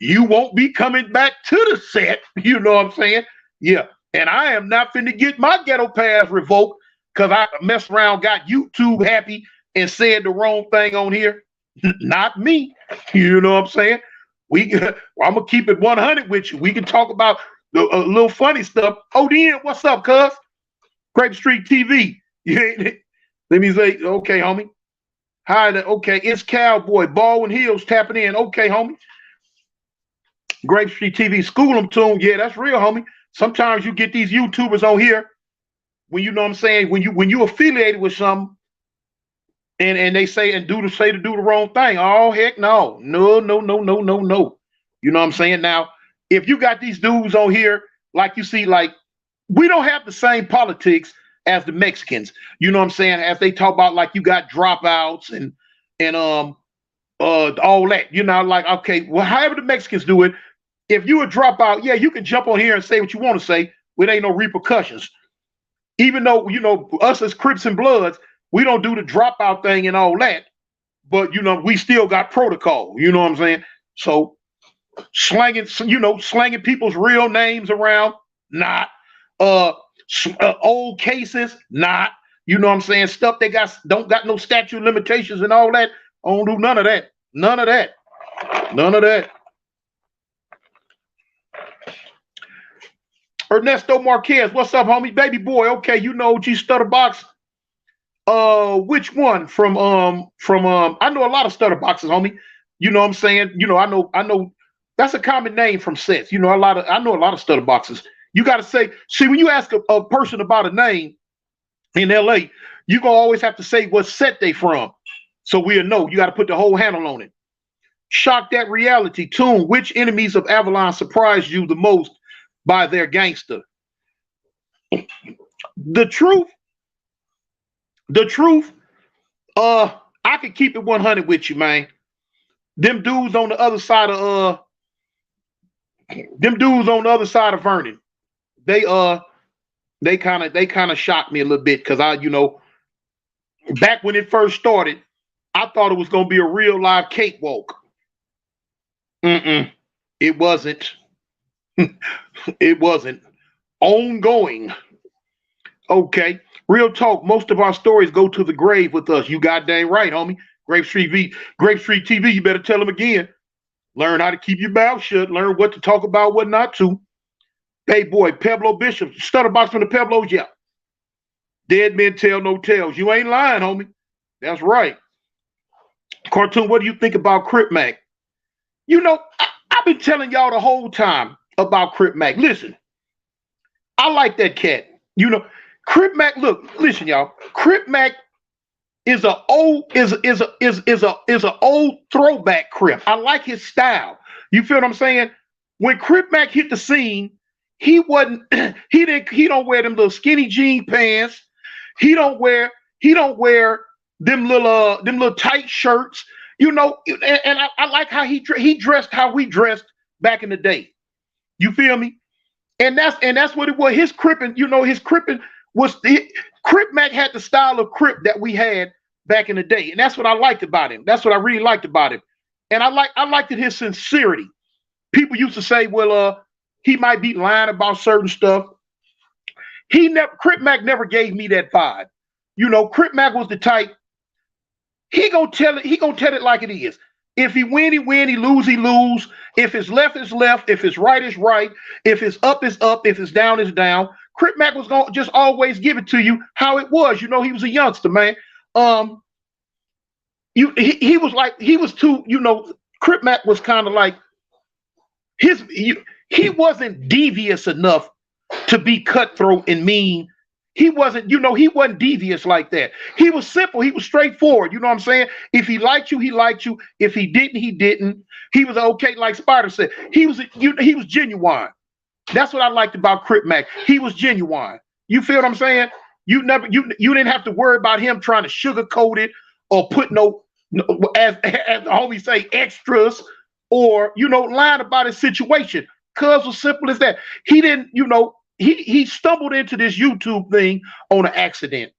you won't be coming back to the set. You know what I'm saying? Yeah. And I am not finna get my ghetto pass revoked because I messed around, got YouTube happy and said the wrong thing on here. Not me. You know what I'm saying? I'm gonna keep it 100 with you. We can talk about a little funny stuff. ODN, what's up, cuz? Grape Street TV. Let me say, okay, homie. Hi, okay, it's Cowboy. Baldwin Hills tapping in. Okay, homie. Grape Street TV, school them tune. Yeah, that's real, homie. Sometimes you get these YouTubers on here when, you know what I'm saying, when you affiliated with something and they say to do the wrong thing. Oh, heck no. No. You know what I'm saying? Now, if you got these dudes on here, like you see, like, we don't have the same politics as the Mexicans. You know what I'm saying? As they talk about, like, you got dropouts and all that. You know, like, okay, well, however the Mexicans do it, if you a dropout, yeah, you can jump on here and say what you want to say. It ain't no repercussions. Even though, you know, us as Crips and Bloods, we don't do the dropout thing and all that. But, you know, we still got protocol. You know what I'm saying? So slanging people's real names around, not. Old cases, not. You know what I'm saying? Stuff they don't got no statute of limitations and all that. I don't do none of that. None of that. Ernesto Marquez, what's up, homie? Baby boy, okay, you know G Stutterbox. Which one from I know a lot of stutter boxes, homie. You know what I'm saying? I know that's a common name from sets. I know a lot of stutter boxes. You gotta say, see, when you ask a person about a name in LA, you gonna always have to say what set they from. So we'll know. You gotta put the whole handle on it. Shock that reality. Tune, which enemies of Avalon surprised you the most by their gangster? The truth, the truth, I could keep it 100 with you, man. Them dudes on the other side of them dudes on the other side of Vernon, they they kind of shocked me a little bit because back when it first started, I thought it was gonna be a real live cakewalk. Mm-mm, it wasn't. It wasn't ongoing. Okay, real talk. Most of our stories go to the grave with us. You goddamn right, homie. Grape Street TV. You better tell them again. Learn how to keep your mouth shut. Learn what to talk about, what not to. Hey, boy, Pablo Bishop, Stutterbox from the Pebbles, yeah. Dead men tell no tales. You ain't lying, homie. That's right. Cartoon, what do you think about Crip Mac? I've been telling y'all the whole time about Crip Mac. Listen, I like that cat. Crip Mac. Look, listen, y'all. Crip Mac is a old throwback Crip. I like his style. You feel what I'm saying? When Crip Mac hit the scene, he wasn't. He don't wear them little skinny jean pants. He don't wear them little tight shirts. And I like how he dressed how we dressed back in the day. You feel me? And that's what it was. His cripping was Crip Mac had the style of Crip that we had back in the day, and that's what I liked about him. That's what I really liked about him, and I liked his sincerity. People used to say, well, he might be lying about certain stuff. Crip Mac never gave me that vibe. Crip Mac was the type. He gonna tell it. He gonna tell it like it is. If he win, he win. He lose, he lose. If it's left, it's left. If it's right, it's right. If it's up, it's up. If it's down, it's down. Crip Mac was gonna just always give it to you how it was. He was a youngster, man. He was like he was too. Crip Mac was kind of like he wasn't devious enough to be cutthroat and mean. He wasn't devious like that. He was simple. He was straightforward. You know what I'm saying? If he liked you, he liked you. If he didn't, he didn't. He was okay, like Spider said. He was genuine. That's what I liked about Crip Mac. He was genuine. You feel what I'm saying? You didn't have to worry about him trying to sugarcoat it or put no as the homies say, extras, or lying about his situation. Cuz was simple as that. He didn't, he stumbled into this YouTube thing on an accident.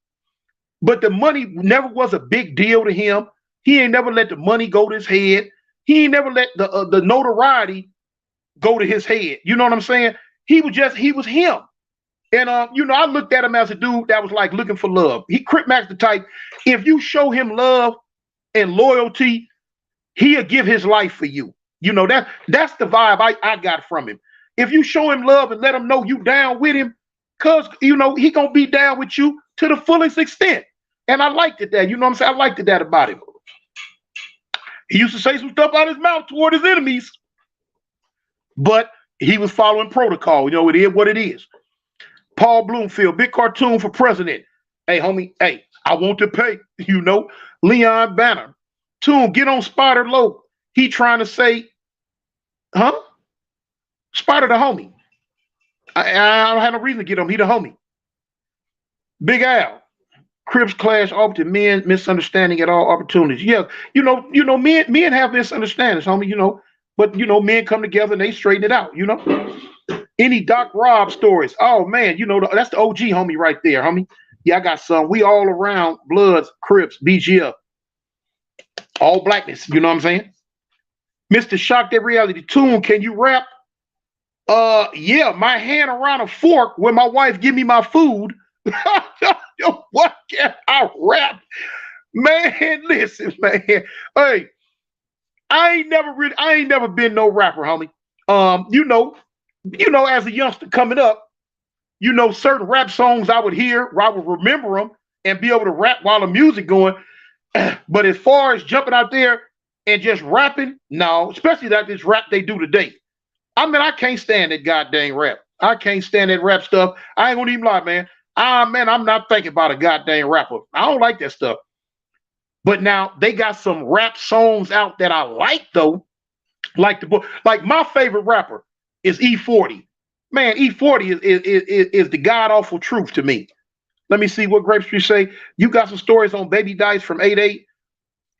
But the money never was a big deal to him. He ain't never let the money go to his head. He ain't never let the notoriety go to his head. You know what I'm saying? He was him. And I looked at him as a dude that was like looking for love. Crip Mac's the type, if you show him love and loyalty, he'll give his life for you. That's the vibe I got from him. If you show him love and let him know you down with him, cause he gonna be down with you to the fullest extent. And I liked it that, what I'm saying? I liked it that about him. He used to say some stuff out of his mouth toward his enemies, but he was following protocol. It is what it is. Paul Bloomfield, big cartoon for president. Hey, homie, hey, I want to pay, Leon Banner. Tune, get on Spider Low. He trying to say, huh? Spider the homie. I don't have no reason to get him. He the homie. Big Al. Crips clash often, men misunderstanding at all opportunities. Yeah, men have misunderstandings, homie, but men come together and they straighten it out, Any Doc Rob stories. Oh man, that's the OG homie right there, homie. Yeah, I got some. We all around Bloods, Crips, BGF. All blackness, you know what I'm saying? Mr. Shock That Reality Tune, can you rap? Yeah, my hand around a fork when my wife give me my food. What can I rap? Man, listen, man. Hey, I ain't never been no rapper, homie. As a youngster coming up, certain rap songs I would hear, I would remember them, and be able to rap while the music going. But as far as jumping out there and just rapping, no, especially that this rap they do today. I mean, I can't stand that goddamn rap. I can't stand that rap stuff. I ain't gonna even lie, man. Man, I'm not thinking about a goddamn rapper. I don't like that stuff. But now they got some rap songs out that I like though. Like my favorite rapper is E40. Man, E40 is the god awful truth to me. Let me see what Grape Street say. You got some stories on Baby Dice from 8-8.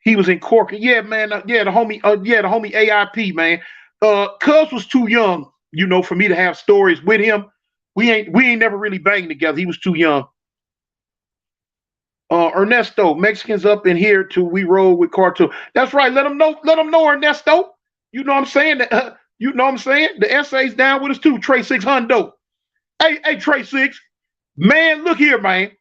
He was in Cork. Yeah, man. The homie AIP, man. Cuz was too young, for me to have stories with him. We ain't never really banged together. He was too young. Ernesto, Mexicans up in here till we roll with cartoon. That's right. Let them know, Ernesto. You know what I'm saying? You know what I'm saying? The SA's down with us too. Trey 6 Hundo. Hey, Trey 6. Man, look here, man.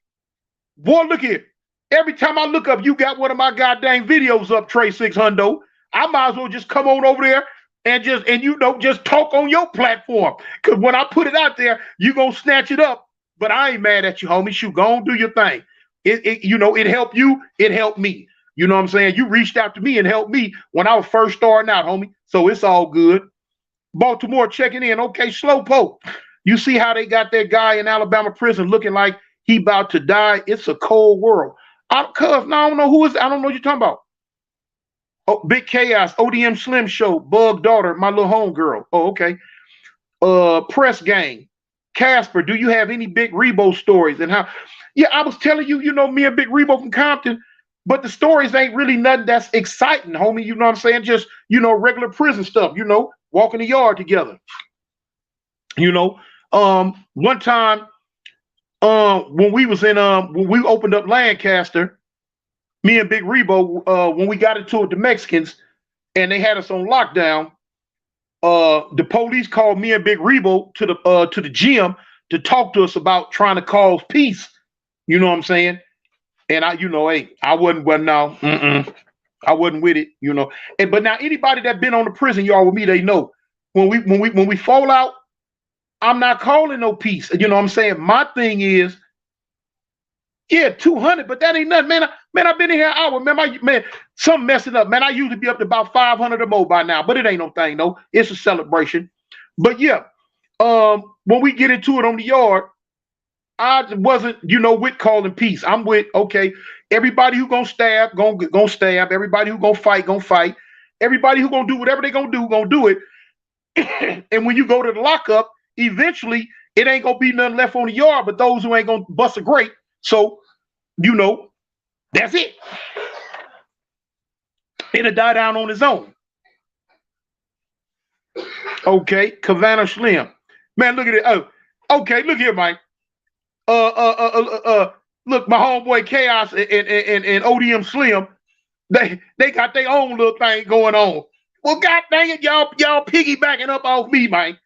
Boy, look here. Every time I look up, you got one of my goddamn videos up, Trey 6 Hundo. I might as well just come on over there and just talk on your platform. Because when I put it out there, you gonna snatch it up. But I ain't mad at you, homie. Shoot, go on, do your thing. It helped you, it helped me. You know what I'm saying? You reached out to me and helped me when I was first starting out, homie. So it's all good. Baltimore checking in. Okay, Slowpoke. You see how they got that guy in Alabama prison looking like he about to die? It's a cold world. I don't know who is. I don't know what you're talking about. Oh, Big Chaos, ODM Slim Show, Bug Daughter, my little homegirl. Oh, okay. Press Gang. Casper, do you have any Big Rebo stories and how? Yeah, I was telling you, me and Big Rebo from Compton, but the stories ain't really nothing that's exciting, homie. You know what I'm saying? Just, regular prison stuff, walking the yard together. One time, when we was in, when we opened up Lancaster, me and Big Rebo, when we got into it with the Mexicans and they had us on lockdown, the police called me and Big Rebo to the gym to talk to us about trying to cause peace. You know what I'm saying? And I wasn't I wasn't with it, but now anybody that been on the prison yard with me, they know when we fall out, I'm not calling no peace. You know what I'm saying? My thing is, 200, but that ain't nothing, man. I've been in here an hour, man. Something messing up, man. I usually be up to about 500 or more by now, but it ain't no thing, no. It's a celebration. But yeah, when we get into it on the yard, I wasn't, with calling peace. I'm with, okay, everybody who gonna stab, gonna stab. Everybody who gonna fight. Everybody who gonna do whatever they gonna do it. And when you go to the lockup, eventually it ain't gonna be nothing left on the yard but those who ain't gonna bust a grape. So, that's it. It'll die down on its own. Okay, Kavana Slim. Man, look at it. Oh, okay, look here, Mike. Look, my homeboy Chaos and ODM Slim, they got their own little thing going on. Well, god dang it, y'all piggybacking up off me, man.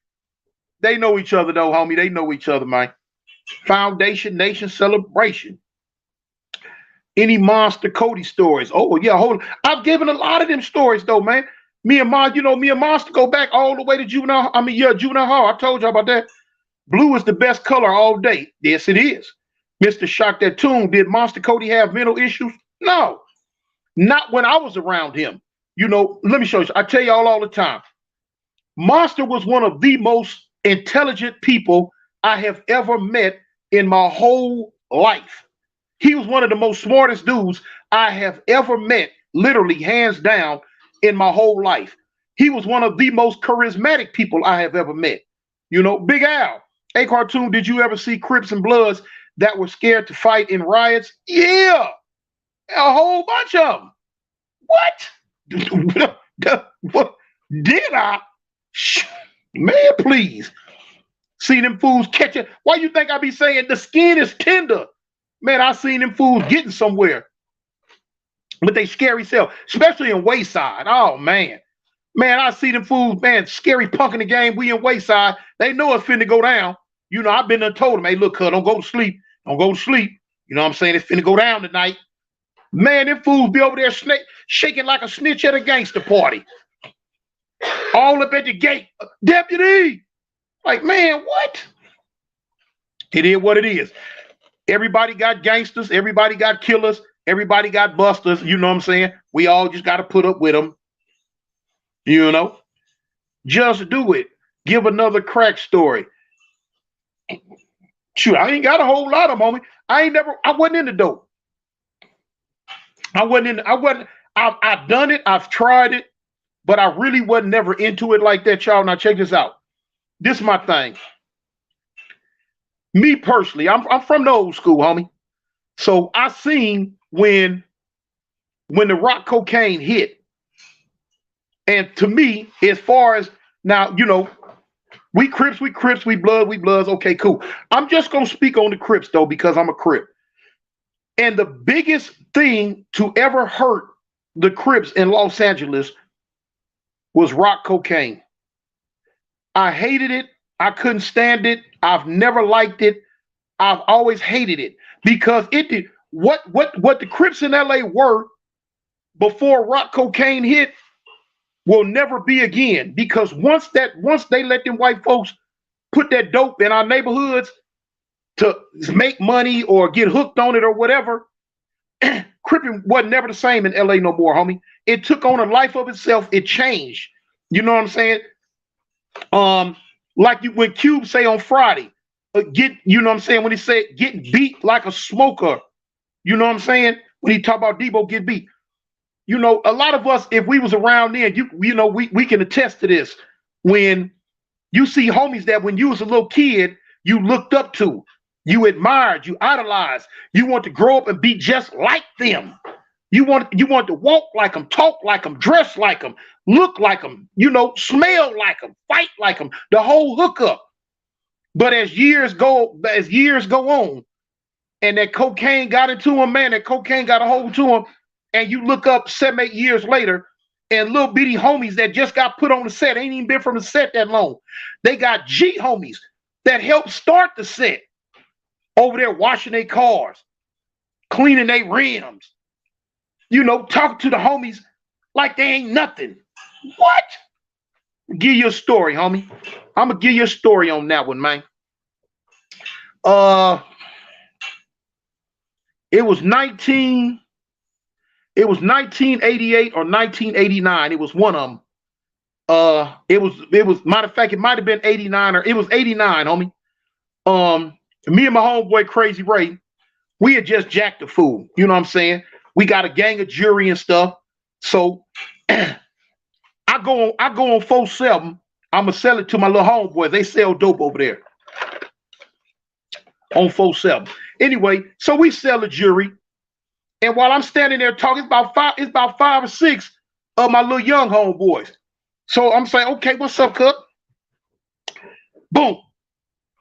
They know each other though, homie. They know each other, man. Foundation Nation Celebration. Any Monster Cody stories? Oh yeah, hold on. I've given a lot of them stories though, man. Me and Monster go back all the way to juvenile. Juvenile hall. I told you about that. Blue is the best color all day. Yes, it is. Mr. Shock That Tune. Did Monster Cody have mental issues? No, not when I was around him. Let me show you. I tell y'all all the time. Monster was one of the most intelligent people I have ever met in my whole life. He was one of the most smartest dudes I have ever met, literally hands down, in my whole life. He was one of the most charismatic people I have ever met. Big Al. Hey, Cartoon, did you ever see Crips and Bloods that were scared to fight in riots? Yeah, a whole bunch of them. What? What? Did I? Man, please. See them fools catching. Why you think I be saying the skin is tender? Man, I seen them fools getting somewhere. But they scary self, especially in Wayside. Oh, man. Man, I see them fools, man, scary punk in the game. We in Wayside. They know it's finna go down. I've been there told them, hey, look, cuz, don't go to sleep. Don't go to sleep. You know what I'm saying? It's finna go down tonight. Man, them fools be over there shaking like a snitch at a gangster party. All up at the gate. Deputy! Like, man, what? It is what it is. Everybody got gangsters. Everybody got killers. Everybody got busters. You know what I'm saying? We all just got to put up with them. You know? Just do it. Give another crack story. Shoot, I ain't got a whole lot of them, homie. I wasn't into dope. I've done it. I've tried it. But I really wasn't never into it like that, y'all. Now check this out. This is my thing. Me personally, I'm from the old school, homie. So I seen when the rock cocaine hit. And to me, as far as now, you know, we Crips, we Bloods. Okay, cool. I'm just gonna speak on the Crips though, because I'm a Crip. And the biggest thing to ever hurt the Crips in Los Angeles was rock cocaine. I hated it. I couldn't stand it. I've never liked it. I've always hated it because it did what the Crips in LA were before rock cocaine hit will never be again. Because once they let them white folks put that dope in our neighborhoods to make money or get hooked on it or whatever, Crippin' wasn't never the same in LA no more, homie. It took on a life of itself. It changed. You know what I'm saying? Like when Cube say on Friday, you know what I'm saying? When he said getting beat like a smoker, you know what I'm saying? When he talk about Debo get beat. You know, a lot of us, if we was around then, you know, we can attest to this. When you see homies that when you was a little kid, you looked up to, you admired, you idolized, you want to grow up and be just like them. You want to walk like them, talk like them, dress like them, look like them, you know, smell like them, fight like them, the whole hookup. But as years go on, and that cocaine got into them, man, that cocaine got a hold to them, and you look up 7-8 years later, and little bitty homies that just got put on the set, ain't even been from the set that long. They got G homies that helped start the set over there washing their cars, cleaning their rims, you know, talking to the homies like they ain't nothing. What? Give you a story, homie. I'm gonna give you a story on that one, man. It was 1988 or 1989. It was one of them. It was matter of fact, it might have been 89 or it was 89, homie. Me and my homeboy Crazy Ray, we had just jacked the fool. You know what I'm saying? We got a gang of jury and stuff. So I go on 4-7. I'ma sell it to my little homeboy. They sell dope over there on 4-7. Anyway, so we sell the jury. And while I'm standing there talking, it's about 5 or 6 of my little young homeboys. So I'm saying, okay, what's up, Cook? Boom.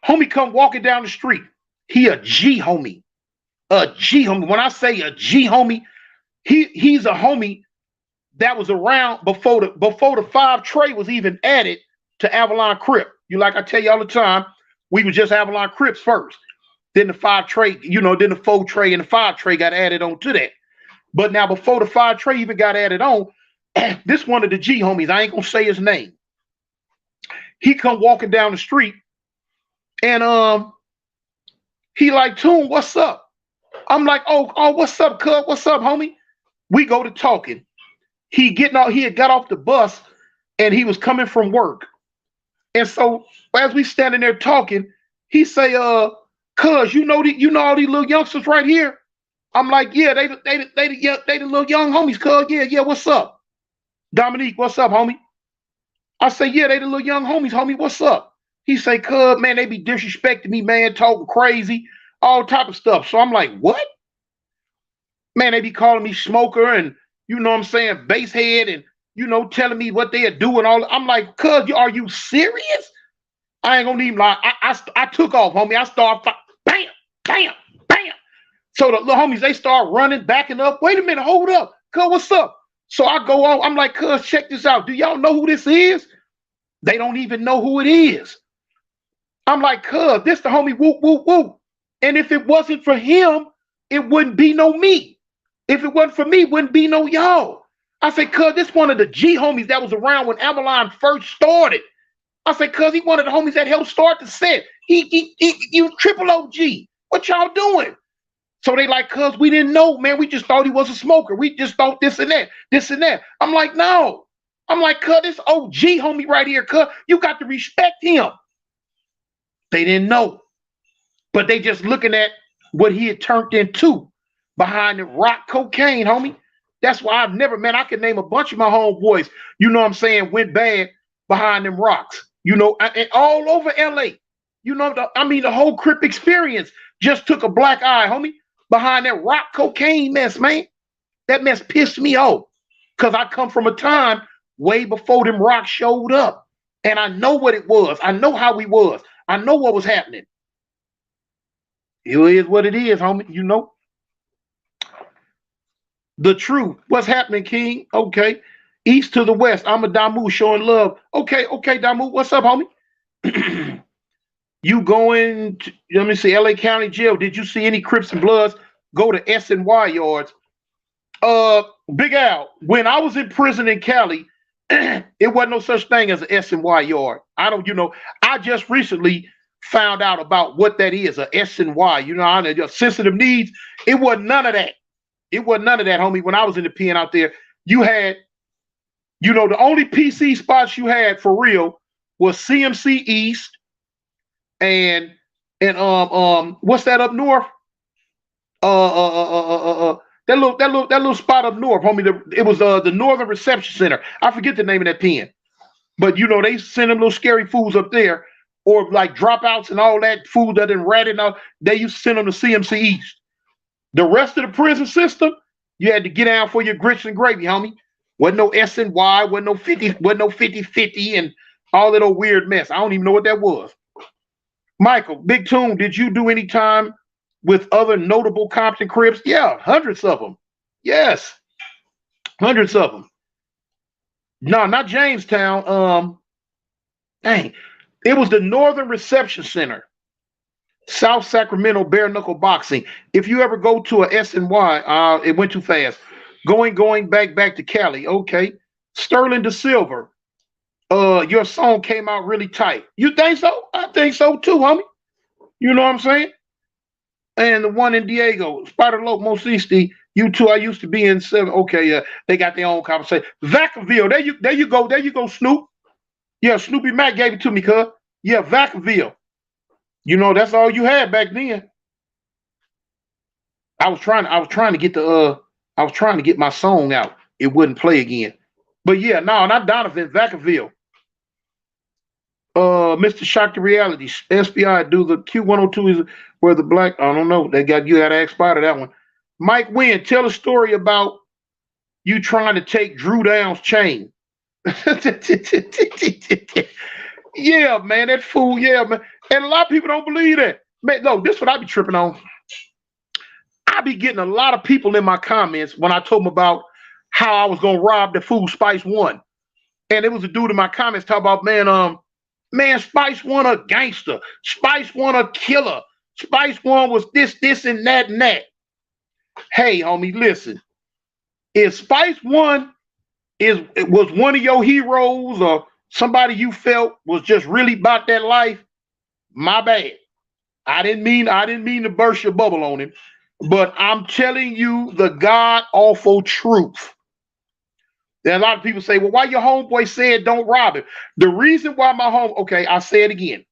Homie come walking down the street. He a G homie. A G homie. When I say a G homie, he's a homie that was around before the 5 Trey was even added to Avalon Crip. You like I tell you all the time, we was just Avalon Crips first. Then the 5 Trey, you know, then the 4 Trey and the 5 Trey got added on to that. But now before the 5 Trey even got added on, this one of the G homies, I ain't gonna say his name. He come walking down the street and he like, Toon, what's up? I'm like, oh, what's up, cuz? What's up, homie? We go to talking. He had got off the bus and he was coming from work. And so as we standing there talking, he say, cuz, you know all these little youngsters right here? I'm like, yeah, they the little young homies, cuz. Yeah, what's up? Dominique, what's up, homie? I say, yeah, they the little young homies, homie, what's up? He say, cuz, man, they be disrespecting me, man, talking crazy, all type of stuff. So I'm like, what? Man, they be calling me smoker and, you know what I'm saying, bass head and, you know, telling me what they are doing. I'm like, cuz, are you serious? I ain't gonna even lie. I took off, homie. I started, bam, bam, bam. So the little homies, they start running, backing up. Wait a minute, hold up. Cuz, what's up? So I go on. I'm like, cuz, check this out. Do y'all know who this is? They don't even know who it is. I'm like, cuz, this the homie, whoop, whoop, whoop. And if it wasn't for him, it wouldn't be no me. If it wasn't for me, it wouldn't be no y'all. I said, cuz, this one of the G homies that was around when Avalon first started. I said, cuz, he one of the homies that helped start the set. He triple OG. What y'all doing? So they like, cuz we didn't know, man. We just thought he was a smoker. We just thought this and that, this and that. I'm like, no. I'm like, cuz this OG homie right here, cuz you got to respect him. They didn't know. But they just looking at what he had turned into behind the rock cocaine, homie. That's why I've never, man, I can name a bunch of my homeboys, you know what I'm saying, went bad behind them rocks. You know, and all over LA. You know, the whole Crip experience just took a black eye, homie, behind that rock cocaine mess, man. That mess pissed me off. Because I come from a time way before them rocks showed up. And I know what it was. I know how we was. I know what was happening. It is what it is, homie. You know. The truth. What's happening, King? Okay. East to the west. I'm a Damu showing love. Okay, Damu. What's up, homie? You going to, let me see, LA County Jail. Did you see any Crips and Bloods go to SNY yards? Big Al, when I was in prison in Cali, it wasn't no such thing as an SNY yard. I just recently found out about what that is, a SNY. You know, sensitive needs. It wasn't none of that. It wasn't none of that, homie. When I was in the pen out there, you had, you know, the only PC spots you had for real was CMC East and what's that up north? That little spot up north, homie. It was the Northern Reception Center. I forget the name of that pen, but you know they send them little scary fools up there, or like dropouts and all that food that didn't rat it out. They used to send them to CMC East. The rest of the prison system, you had to get down for your grits and gravy, homie. Wasn't no SNY, wasn't no 50-50 and all that old weird mess. I don't even know what that was. Michael, Big Toon, did you do any time with other notable Compton Crips? Yeah, hundreds of them. Yes, hundreds of them. No, not Jamestown. Dang, it was the Northern Reception Center. South Sacramento bare knuckle boxing. If you ever go to a SNY, it went too fast. Going back to Cali. Okay. Sterling De Silver. Your song came out really tight. You think so? I think so too, homie. You know what I'm saying? And the one in Diego, Spider Loc Mosisti, you two, I used to be in 7. Okay, they got their own conversation. Vacaville, there you go, Snoop. Yeah, Snoopy Mac gave it to me, cuz. Yeah, Vacaville. You know, that's all you had back then. I was trying to get my song out. It wouldn't play again. But yeah, no, not Donovan, Vacaville. Mr. Shock the Reality, SBI, do the Q102 is where the black, I don't know. You got to ask Spider that one. Mike Wynn, tell a story about you trying to take Drew Down's chain. Yeah, man, that fool, yeah, man. And a lot of people don't believe that. Man, no, this is what I be tripping on. I be getting a lot of people in my comments when I told them about how I was gonna rob the fool Spice One. And it was a dude in my comments talking about, man, Spice One a gangster. Spice One a killer. Spice One was this, and that, and that. Hey, homie, listen. If Spice One was one of your heroes or somebody you felt was just really about that life, my bad. I didn't mean to burst your bubble on him, but I'm telling you the god awful truth. There are a lot of people say, well, why your homeboy said don't rob him? The reason why I say it again.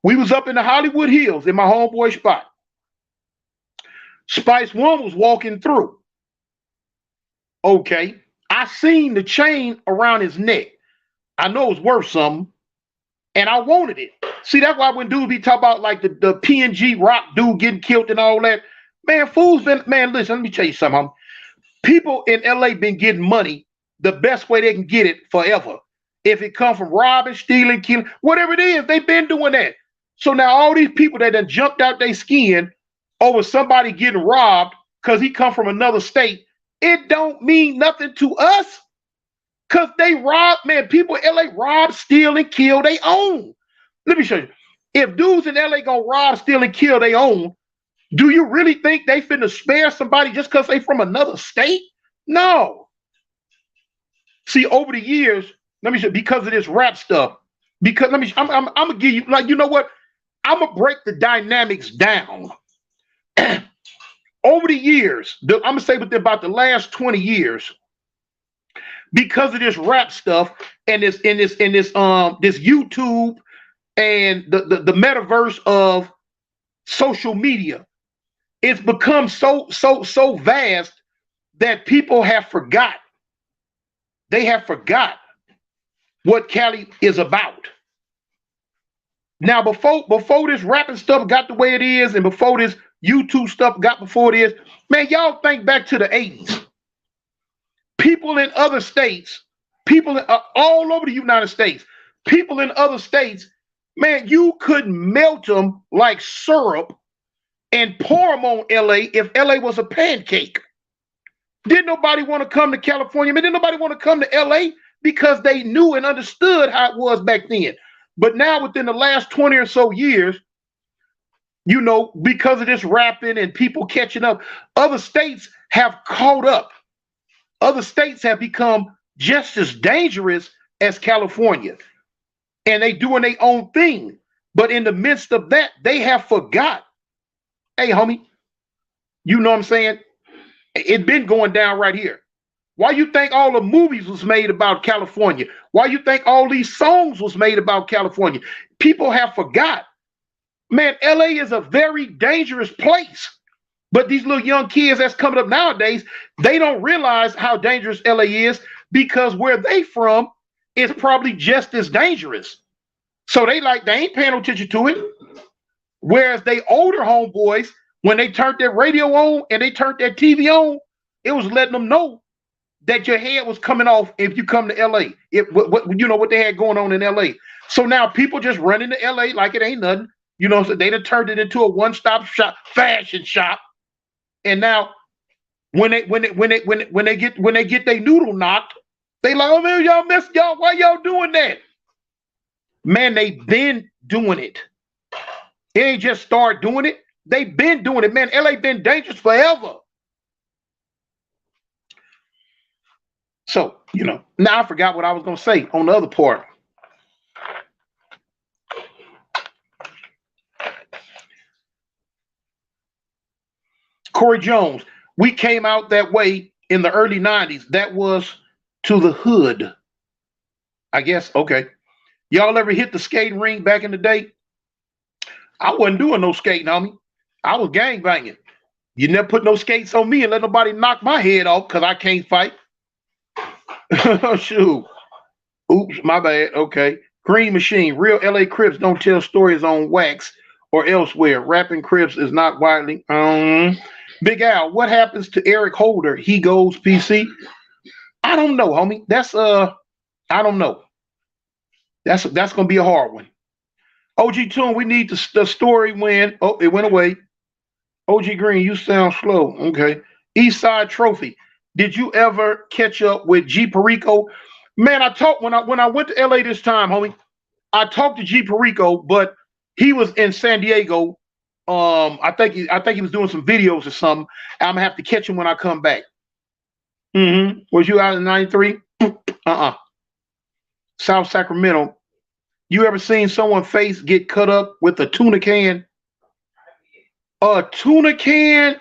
We was up in the Hollywood Hills in my homeboy spot. Spice One was walking through. Okay. I seen the chain around his neck. I know it was worth something. And I wanted it. See, that's why when dudes be talking about like the PNG rock dude getting killed and all that, man, listen, let me tell you something. People in LA been getting money the best way they can get it forever. If it come from robbing, stealing, killing, whatever it is, they've been doing that. So now all these people that done jumped out their skin over somebody getting robbed because he come from another state, it don't mean nothing to us. Because they rob, man, people in LA rob, steal, and kill they own. Let me show you. If dudes in LA gonna rob, steal, and kill they own, do you really think they finna spare somebody just because they from another state? No. See, over the years, let me show you, because of this rap stuff, I'm gonna give you, like, you know what? I'm gonna break the dynamics down. Over the years, I'm gonna say within about the last 20 years, because of this rap stuff and this YouTube and the metaverse of social media, it's become so vast that people have forgot. They have forgot what Cali is about. Now, before this rapping stuff got the way it is, and before this YouTube stuff got before it is, man, y'all think back to the 80s. People in other states, people all over the United States, people in other states, man, you could melt them like syrup and pour them on LA if LA was a pancake. Didn't nobody want to come to California? Man, didn't nobody want to come to LA because they knew and understood how it was back then. But now within the last 20 or so years, you know, because of this rapping and people catching up, other states have caught up. Other states have become just as dangerous as California. And they doing their own thing. But in the midst of that, they have forgot. Hey, homie, you know what I'm saying? It's been going down right here. Why you think all the movies was made about California? Why you think all these songs was made about California? People have forgot. Man, LA is a very dangerous place. But these little young kids that's coming up nowadays, they don't realize how dangerous LA is because where they from is probably just as dangerous. So they ain't paying no attention to it. Whereas they older homeboys, when they turned their radio on and they turned their TV on, it was letting them know that your head was coming off if you come to LA. What you know what they had going on in LA. So now people just run into LA like it ain't nothing. You know, so they done turned it into a one-stop shop, fashion shop. And now when they get their noodle knocked, they like, oh man, y'all miss y'all. Why y'all doing that? Man, they been doing it. It ain't just start doing it. They been doing it, man. LA been dangerous forever. So, you know, now I forgot what I was going to say on the other part. Corey Jones, we came out that way in the early 90s. That was to the hood. I guess, okay. Y'all ever hit the skating ring back in the day? I wasn't doing no skating, homie. I was gangbanging. You never put no skates on me and let nobody knock my head off because I can't fight. Shoot. Oops, my bad. Okay. Green Machine. Real LA Crips don't tell stories on wax or elsewhere. Rapping Crips is not widely. Big Al, what happens to Eric Holder? He goes PC. I don't know, homie. That's I don't know. That's gonna be a hard one. OG Tune, we need the story when it went away. OG Green, you sound slow. Okay. East Side Trophy. Did you ever catch up with G Perico? Man, I talked when I went to LA this time, homie. I talked to G Perico, but he was in San Diego. I think he was doing some videos or something. I'm gonna have to catch him when I come back. Was you out in '93? South Sacramento. You ever seen someone's face get cut up with a tuna can? A tuna can.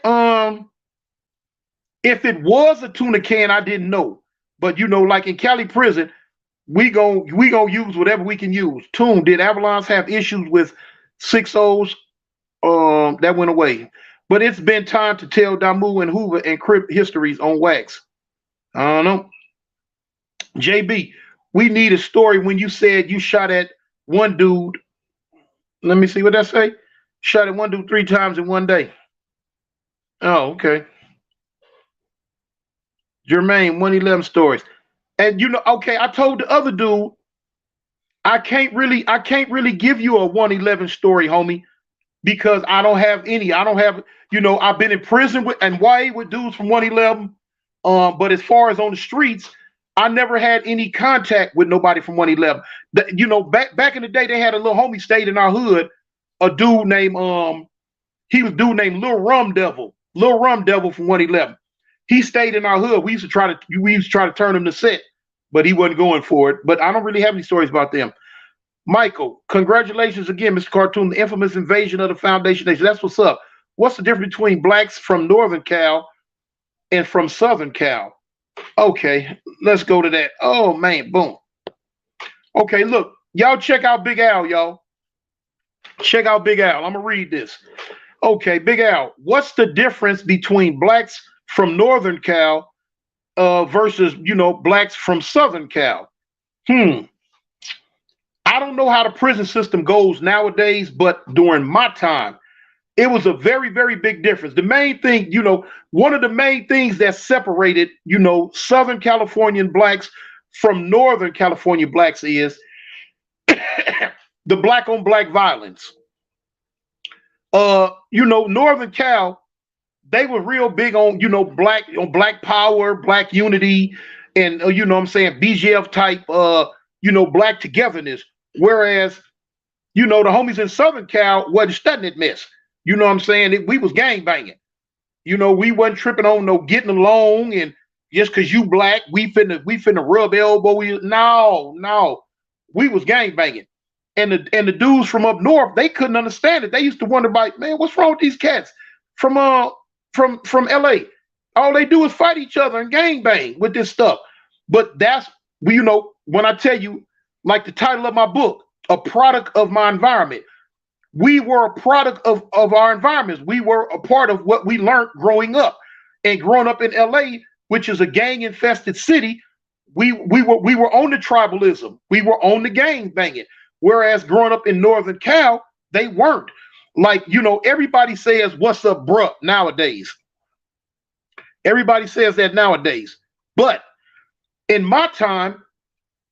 If it was a tuna can, I didn't know. But you know, like in Cali prison, we gonna use whatever we can use. Tune, did Avalons have issues with 6-0s? That went away. But it's been time to tell Damu and Hoover and Crip histories on wax. I don't know. JB, we need a story when you said you shot at one dude. Let me see what that say. Shot at one dude 3 times in one day. Oh, okay. Jermaine, 111 stories. And you know, okay, I told the other dude, I can't really give you a 111 story, homie, because I don't have any. I don't have, you know, I've been in prison with and YA with dudes from 111. But as far as on the streets, I never had any contact with nobody from 111. You know, back in the day, they had a little homie stayed in our hood, a dude named Lil Rum Devil. Lil Rum Devil from 111. He stayed in our hood. We used to try to turn him to set, but he wasn't going for it. But I don't really have any stories about them. Michael, congratulations again, Mr. Cartoon, the infamous invasion of the Foundation Nation. That's what's up. What's the difference between blacks from Northern Cal and from Southern Cal? Okay, let's go to that. Oh man, boom. Okay, look, y'all check out Big Al, y'all. Check out Big Al. I'm gonna read this. Okay, Big Al, what's the difference between blacks from Northern Cal versus blacks from Southern Cal? Hmm. I don't know how the prison system goes nowadays, but during my time, it was a very, very big difference. The main thing, one of the main things that separated, Southern Californian blacks from Northern California blacks is the black on black violence. Northern Cal, they were real big on, black power, black unity, and what I'm saying, BGF type, black togetherness. Whereas, the homies in Southern Cal wasn't studying it mess. You know what I'm saying? We was gang banging. We wasn't tripping on no getting along and just because you black, we finna rub elbow. No. We was gang banging. And the dudes from up north, they couldn't understand it. They used to wonder about, man, what's wrong with these cats from LA? All they do is fight each other and gang bang with this stuff. But that's when I tell you, like the title of my book, a product of my environment. We were a product of our environments. We were a part of what we learned growing up. And growing up in LA, which is a gang-infested city, we were on the tribalism. We were on the gang banging. Whereas growing up in Northern Cal, they weren't. Like, everybody says, what's up, bruh, nowadays. Everybody says that nowadays. But in my time,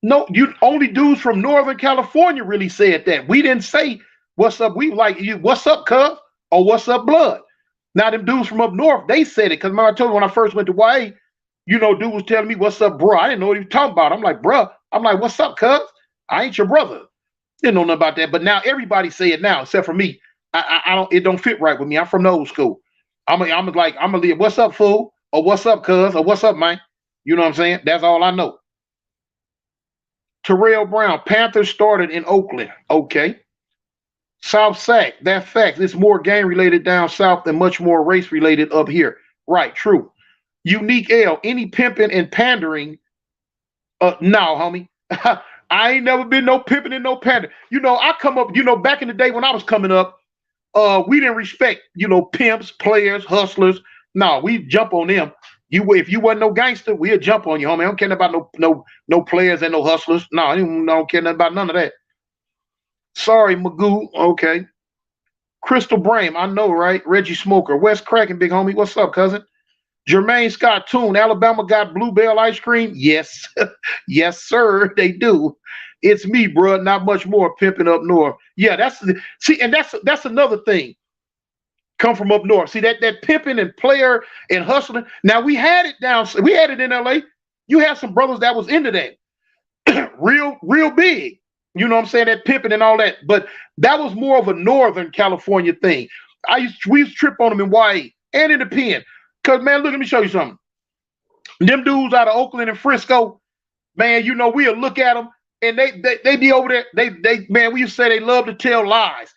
no, only dudes from Northern California really said that. We didn't say, what's up? We like, what's up, cuz? Or what's up, blood? Now, them dudes from up north, they said it. Because I told you when I first went to YA, dude was telling me, what's up, bro? I didn't know what he was talking about. I'm like, bro. I'm like, what's up, cuz? I ain't your brother. Didn't know nothing about that. But now everybody say it now, except for me. I don't. It don't fit right with me. I'm from the old school. I'm gonna leave. What's up, fool? Or what's up, cuz? Or what's up, man? You know what I'm saying? That's all I know. Terrell Brown, Panthers started in Oakland. Okay. South Sac, that fact. It's more gang related down south and much more race related up here. Right, true. Unique L, any pimping and pandering? No, homie. I ain't never been no pimping and no pandering. I come up, back in the day when I was coming up, we didn't respect, pimps, players, hustlers. No, we jump on them. If you wasn't no gangster, we'd jump on you, homie. I don't care about no players and no hustlers. No, I don't care nothing about none of that. Sorry, Magoo. Okay. Crystal Brame, I know, right? Reggie Smoker, West Cracking, big homie. What's up, cousin? Jermaine Scott Toon, Alabama got Bluebell ice cream? Yes. Yes, sir, they do. It's me, bro. Not much more pimping up north. Yeah, that's another thing. Come from up north. See that pimping and player and hustling. Now we had it in LA. You had some brothers that was into that. real big. You know what I'm saying? That pimping and all that. But that was more of a Northern California thing. We used to trip on them in YA and in the pen. Cause man, look, let me show you something. Them dudes out of Oakland and Frisco, man, we'll look at them and they be over there. They man, we used to say they love to tell lies.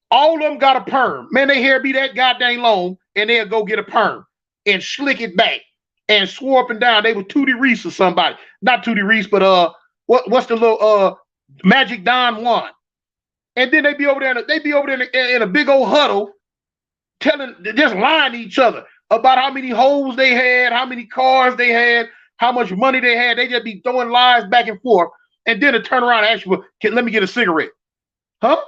All of them got a perm. Man, their hair be that goddamn long, and they'll go get a perm and slick it back and swore up and down they were Tootie Reese or somebody. Not Tootie Reese, but what's the little Magic Don Juan. And then they be over there in a big old huddle, just lying to each other about how many hoes they had, how many cars they had, how much money they had. They just be throwing lies back and forth. And then to turn around and ask you, let me get a cigarette. Huh?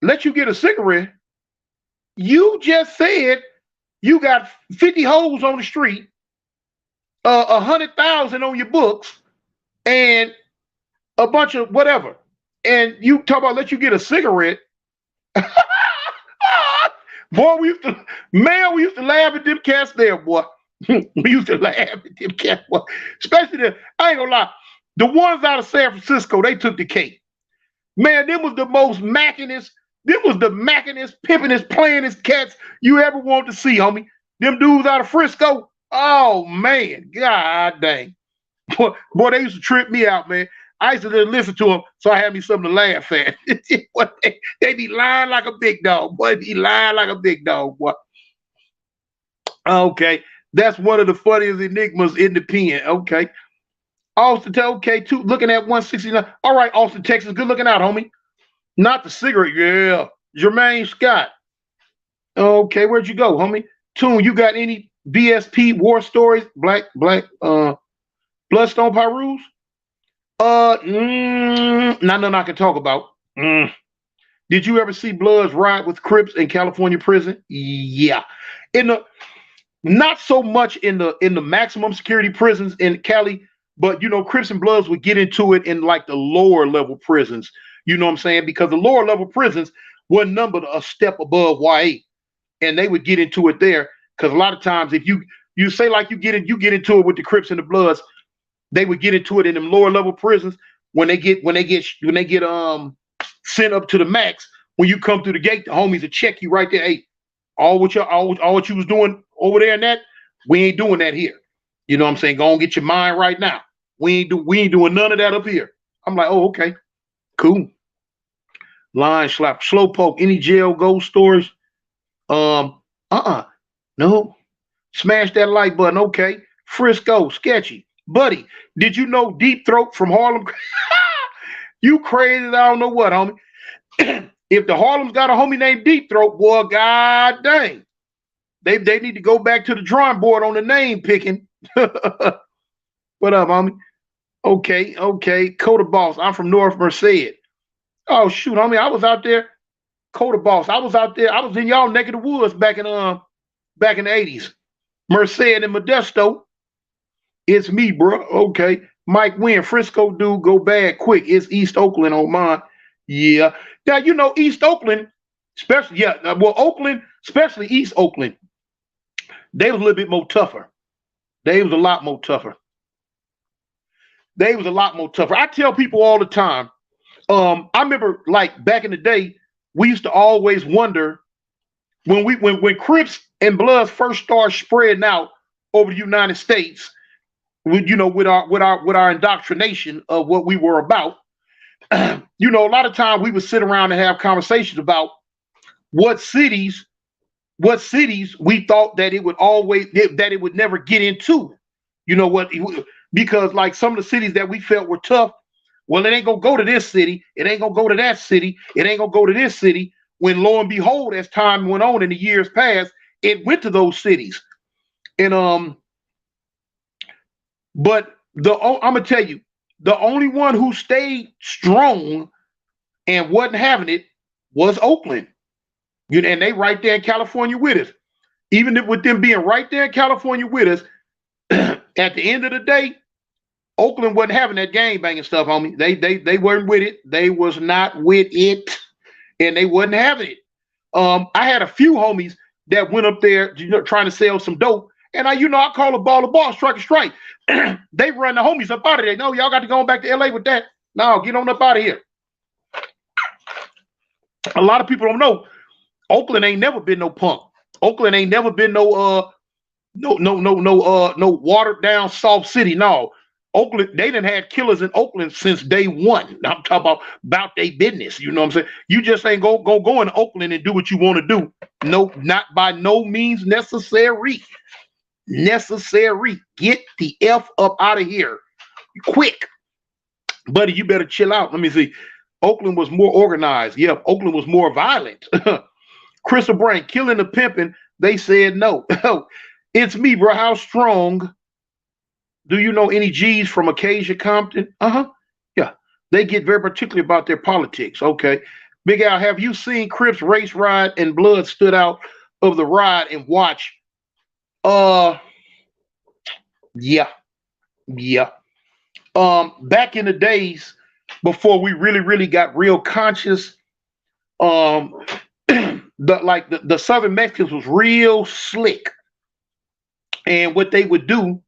Let you get a cigarette? You just said you got 50 hoes on the street, 100,000 on your books, and a bunch of whatever. And you talk about let you get a cigarette. Boy, we used to laugh at them cats there, boy. We used to laugh at them cats, boy. Especially I ain't gonna lie, the ones out of San Francisco, they took the cake. Man, them was the most mackinest, pimpinest, playingest cats you ever want to see, homie. Them dudes out of Frisco, oh man, god dang. Boy, they used to trip me out, man. I used to listen to them, so I had me something to laugh at. What they be lying like a big dog, boy. Be lying like a big dog, boy. Okay, that's one of the funniest enigmas in the pen. Okay, Austin, okay, two looking at 169. All right, Austin, Texas, good looking out, homie. Not the cigarette, yeah. Jermaine Scott. Okay, where'd you go, homie? Tune, you got any BSP war stories? Black, Bloodstone Pyrus? Not nothing I can talk about. Did you ever see Bloods ride with Crips in California prison? Yeah. In the not so much in the maximum security prisons in Cali, but you know, Crips and Bloods would get into it in like the lower level prisons. You know what I'm saying? Because the lower level prisons were numbered a step above YA, and they would get into it there. Because a lot of times, if you say like you get into it with the Crips and the Bloods, they would get into it in them lower level prisons when they get sent up to the max. When you come through the gate, the homies will check you right there. Hey, all what you was doing over there and that, we ain't doing that here. You know what I'm saying? Go and get your mind right now. We ain't doing none of that up here. I'm like, oh, okay, cool. Line slap, slow poke, any jail ghost stories? No. Smash that like button. Okay. Frisco, sketchy. Buddy, did you know Deep Throat from Harlem? You crazy? I don't know what, homie. If the Harlem's got a homie named Deep Throat, boy, god dang. They need to go back to the drawing board on the name picking. What up, homie? Okay. Coda Boss. I'm from North Merced. Oh shoot, homie. I was out there. Coda Boss. I was out there. I was in y'all neck of the woods back in the 80s. Merced and Modesto. It's me, bro. Okay. Mike Wynn, Frisco dude, go bad quick. It's East Oakland on mine. Yeah. Now, you know, East Oakland, especially, Oakland, especially East Oakland, they was a little bit more tougher. They was a lot more tougher. I tell people all the time, I remember like back in the day, we used to always wonder when Crips and Bloods first started spreading out over the United States, with our indoctrination of what we were about. You know, a lot of times we would sit around and have conversations about what cities we thought that it would never get into. You know what? Because like some of the cities that we felt were tough, well, it ain't gonna go to this city, it ain't gonna go to that city, it ain't gonna go to this city. When lo and behold, as time went on in the years past, it went to those cities. And but I'm gonna tell you, the only one who stayed strong and wasn't having it was Oakland. And they right there in California with us. Even with them being right there in California with us, at the end of the day, Oakland wasn't having that gang banging stuff, homie. They weren't with it. They was not with it, and they wasn't having it. I had a few homies that went up there, trying to sell some dope, and I call a ball, strike a strike. They run the homies up out of there. No, y'all got to go back to LA with that. No, get on up out of here. A lot of people don't know. Oakland ain't never been no punk. Oakland ain't never been no watered down soft city. No, Oakland, they done had killers in Oakland since day one. I'm talking about their business. You know what I'm saying? You just ain't go in Oakland and do what you want to do. No, not by no means necessary. Get the F up out of here quick. Buddy, you better chill out. Let me see. Oakland was more organized. Yeah, Oakland was more violent. Crystal Brain, killing the pimping. They said no. It's me, bro. How strong? Do you know any G's from Acacia Compton? Yeah. They get very particular about their politics. Okay. Big Al, have you seen Crips race ride and Blood stood out of the ride and watch? Yeah. Back in the days before we really got real conscious, the Southern Mexicans was real slick. And what they would do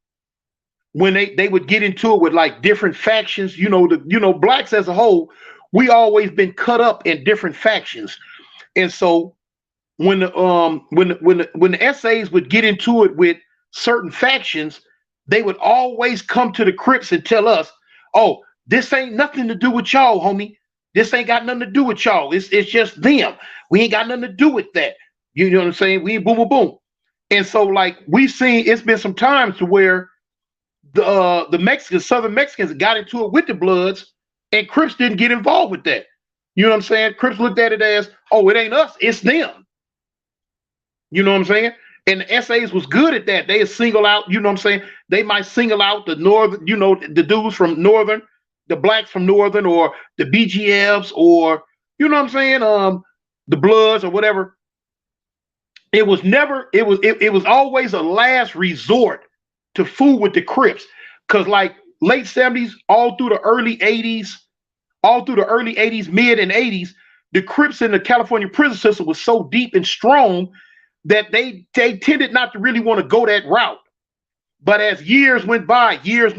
when they would get into it with like different factions, blacks as a whole, we always been cut up in different factions. And so when the essays would get into it with certain factions, they would always come to the Crips and tell us, oh, This ain't nothing to do with y'all, homie. This ain't got nothing to do with y'all. It's just them. We ain't got nothing to do with that. You know what I'm saying? We ain't boom boom boom. And so like we've seen, it's been some times to where the Mexicans, Southern Mexicans, got into it with the Bloods, and Crips didn't get involved with that. You know what I'm saying? Crips looked at it as, oh, it ain't us, it's them. You know what I'm saying? And the SAs was good at that. They single out, you know what I'm saying? They might single out the northern, you know, the dudes from northern, the blacks from northern, or the BGFs, or you know what I'm saying, the Bloods or whatever. It was never, it was always a last resort to fool with the Crips. Cause like late 70s, all through the early 80s, mid and 80s, the Crips in the California prison system was so deep and strong that they tended not to really want to go that route. But as years went by, you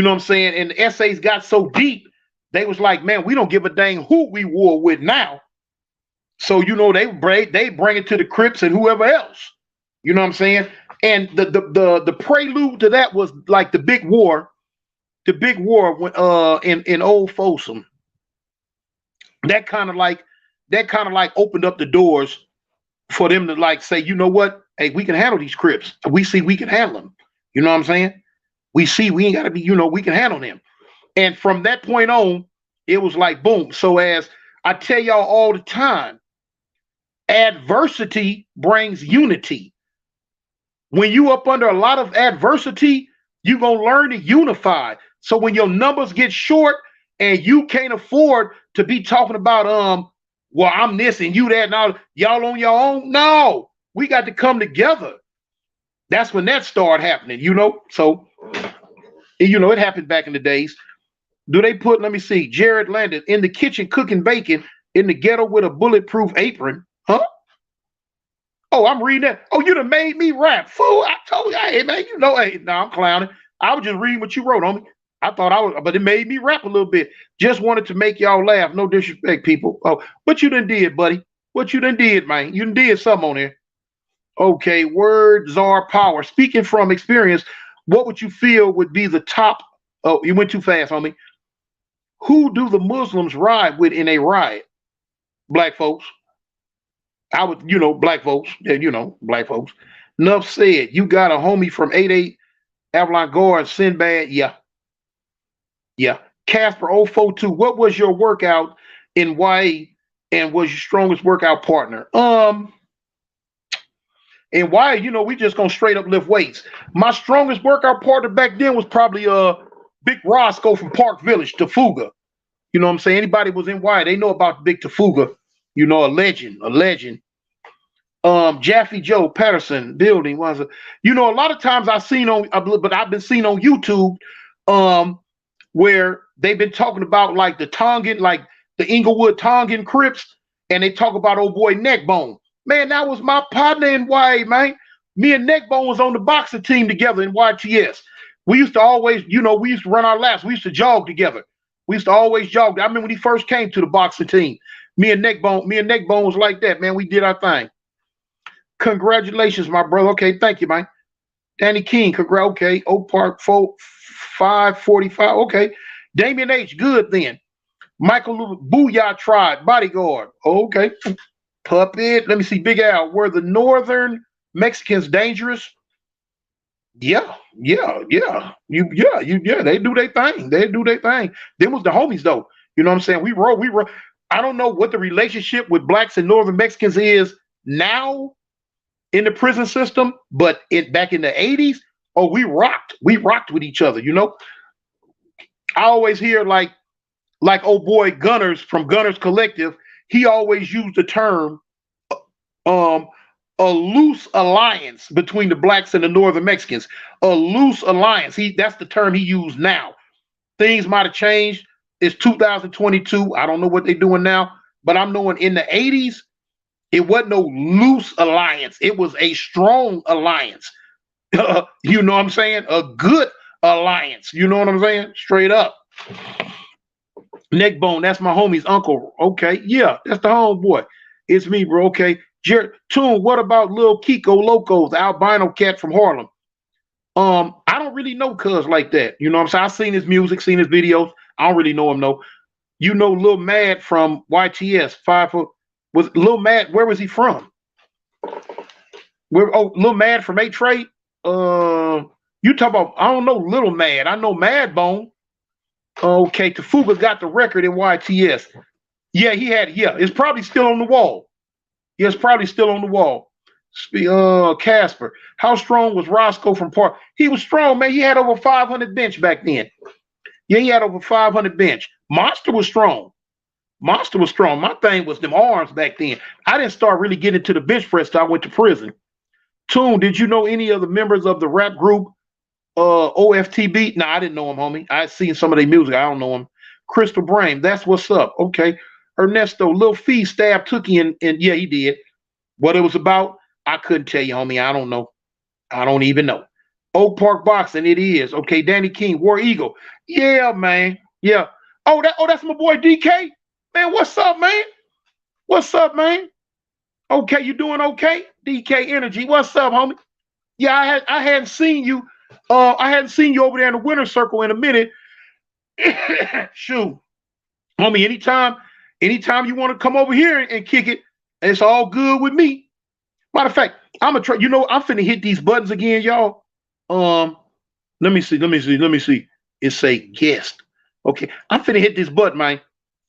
know what I'm saying, and the essays got so deep, they was like, man, we don't give a dang who we war with now. So, you know, they bring it to the Crips and whoever else. You know what I'm saying? And the prelude to that was like the big war when, in Old Folsom. That kind of like opened up the doors for them to like say, you know what? Hey, we can handle these Crips. We see we can handle them. You know what I'm saying? We see we ain't got to be, you know, we can handle them. And from that point on, it was like boom. So as I tell y'all all the time, adversity brings unity. When you up under a lot of adversity, you're gonna learn to unify. So when your numbers get short and you can't afford to be talking about well, I'm this and you that, and all y'all on your own. No, we got to come together. That's when that started happening, you know. So, you know, it happened back in the days. Do they put, let me see, Jared Landon in the kitchen cooking bacon in the ghetto with a bulletproof apron? Huh? Oh, I'm reading that. Oh, you done made me rap. Fool, I told you, hey, man, you know, hey, no, I'm clowning. I was just reading what you wrote on me. I thought I was, but it made me rap a little bit. Just wanted to make y'all laugh. No disrespect, people. Oh, what you done did, buddy? What you done did, man? You done did something on there. Okay, word czar power. Speaking from experience, what would you feel would be the top? Oh, you went too fast, homie. Who do the Muslims ride with in a riot? Black folks. I would, you know, black folks. Yeah, you know, black folks. Nuff said, you got a homie from 88 Avalon Guard, Sinbad. Yeah. Yeah. Casper 042, what was your workout in YA and was your strongest workout partner? In YA, you know, we just gonna straight up lift weights. My strongest workout partner back then was probably Big Roscoe from Park Village, Tafuga. You know what I'm saying? Anybody was in YA, they know about Big Tafuga. You know, a legend. Jaffe Joe Patterson building was you know, a lot of times I've been seen on YouTube where they've been talking about like the Tongan, like the Inglewood Tongan Crips, and they talk about old boy Neckbone. Man, that was my partner in YA, man. Me and Neckbone was on the boxing team together in YTS. We used to always, you know, we used to run our laps. We used to jog together. We used to always jog. I remember when he first came to the boxing team. Me and Neckbone was like that, man. We did our thing. Congratulations, my brother. Okay, thank you, man. Danny King, okay. Oak Park 545. Okay. Damian H, good then. Michael Booyah Tribe, Bodyguard. Okay. Puppet. Let me see. Big Al. Were the northern Mexicans dangerous? Yeah. They do their thing. Them was the homies though. You know what I'm saying? We roll. I don't know what the relationship with blacks and northern Mexicans is now in the prison system, but back in the 80s, oh, we rocked with each other, you know. I always hear like old boy Gunners from Gunners Collective, he always used the term a loose alliance between the blacks and the northern Mexicans. A loose alliance. That's the term he used now. Things might have changed. It's 2022. I don't know what they're doing now, but I'm knowing in the 80s, it wasn't no loose alliance. It was a strong alliance. You know what I'm saying? A good alliance. You know what I'm saying? Straight up. Neckbone, that's my homie's uncle. Okay, yeah, that's the homeboy. It's me, bro. Okay. Jared Toon, what about Lil Kiko Loco, the albino cat from Harlem? I don't really know Cuz like that. You know what I'm saying? I've seen his music, seen his videos. I don't really know him though. You know Lil Mad from YTS, 5 foot. Was Lil Mad, where was he from? Lil Mad from A Trade? You talk about, I don't know Little Mad. I know Mad Bone. Okay, Tafuga got the record in YTS. Yeah, it's probably still on the wall. Yeah, it's probably still on the wall. Casper. How strong was Roscoe from Park? He was strong, man. He had over 500 bench back then. Yeah, he had over 500 bench. Monster was strong. Monster was strong. My thing was them arms back then. I didn't start really getting to the bench press till I went to prison. Tune, did you know any of the members of the rap group OFTB? Nah, I didn't know him, homie. I seen some of their music. I don't know him. Crystal Brain, that's what's up. Okay. Ernesto, Lil Fee stabbed Tookie and yeah, he did. What it was about, I couldn't tell you, homie. I don't know. I don't even know. Oak Park Boxing, it is. Okay, Danny King, War Eagle. Yeah, man. Yeah. That's my boy DK. Man, what's up, man? What's up, man? Okay, you doing okay? DK Energy. What's up, homie? Yeah, I hadn't seen you. I hadn't seen you over there in the winter circle in a minute. Shoot. Homie, anytime you want to come over here and kick it, it's all good with me. Matter of fact, I'm gonna try. You know, I'm finna hit these buttons again, y'all. Let me see. It say guest. Okay, I'm finna hit this button, man.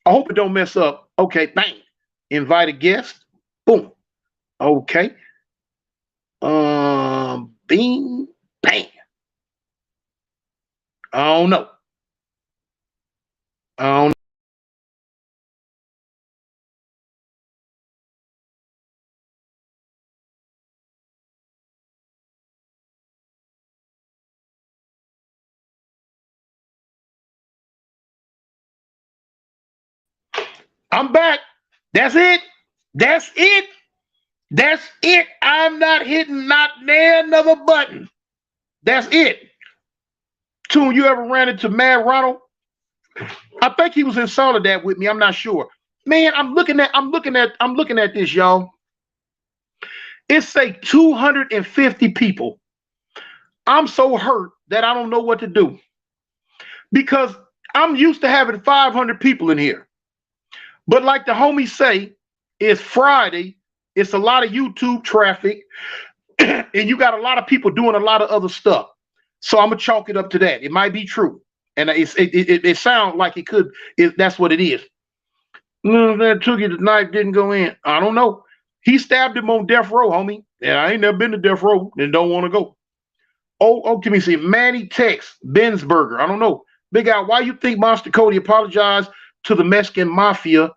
I hope it don't mess up. Okay, bang. Invite a guest. Boom. Okay. Bing, bang. I don't know. I'm back. That's it. That's it. That's it. I'm not hitting not another button. That's it. Tune, you ever ran into Mad Ronald? I think he was in Soledad with me. I'm not sure. Man, I'm looking at this, y'all. It say 250 people. I'm so hurt that I don't know what to do. Because I'm used to having 500 people in here. But like the homies say, it's Friday. It's a lot of YouTube traffic. And you got a lot of people doing a lot of other stuff. So I'm going to chalk it up to that. It might be true. And it sounds like it could. That's what it is. That Tookie, the knife didn't go in. I don't know. He stabbed him on death row, homie. And I ain't never been to death row and don't want to go. Let me see. Manny Tex, Bensberger. I don't know. Big Al, why you think Monster Cody apologized to the Mexican Mafia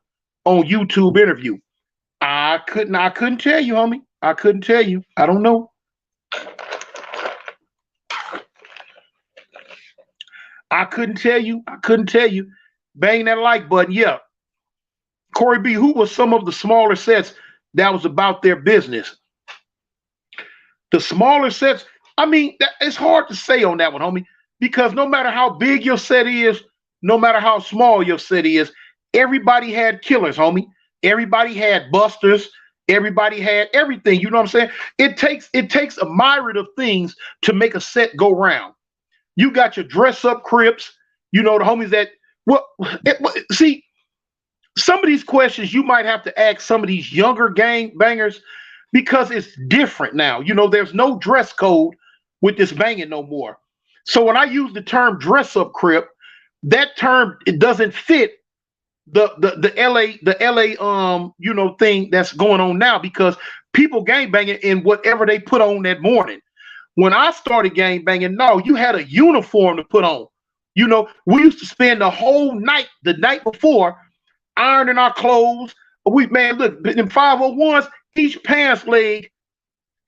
on YouTube interview? I couldn't tell you, homie. I couldn't tell you. I don't know. I couldn't tell you. Bang that like button. Yeah. Corey B, who was some of the smaller sets that was about their business? The smaller sets, I mean, it's hard to say on that one, homie, because no matter how big your set is, no matter how small your set is, everybody had killers, homie. Everybody had busters. Everybody had everything. You know what I'm saying? It takes a myriad of things to make a set go round. You got your dress up Crips, you know, the homies that see, some of these questions you might have to ask some of these younger gang bangers because it's different now. You know, there's no dress code with this banging no more. So when I use the term dress up Crip, that term, it doesn't fit the LA you know, thing that's going on now because people gang banging in whatever they put on that morning. When I started gang banging, no, you had a uniform to put on. You know, we used to spend the whole night, the night before, ironing our clothes. Look, in 501s, each pants leg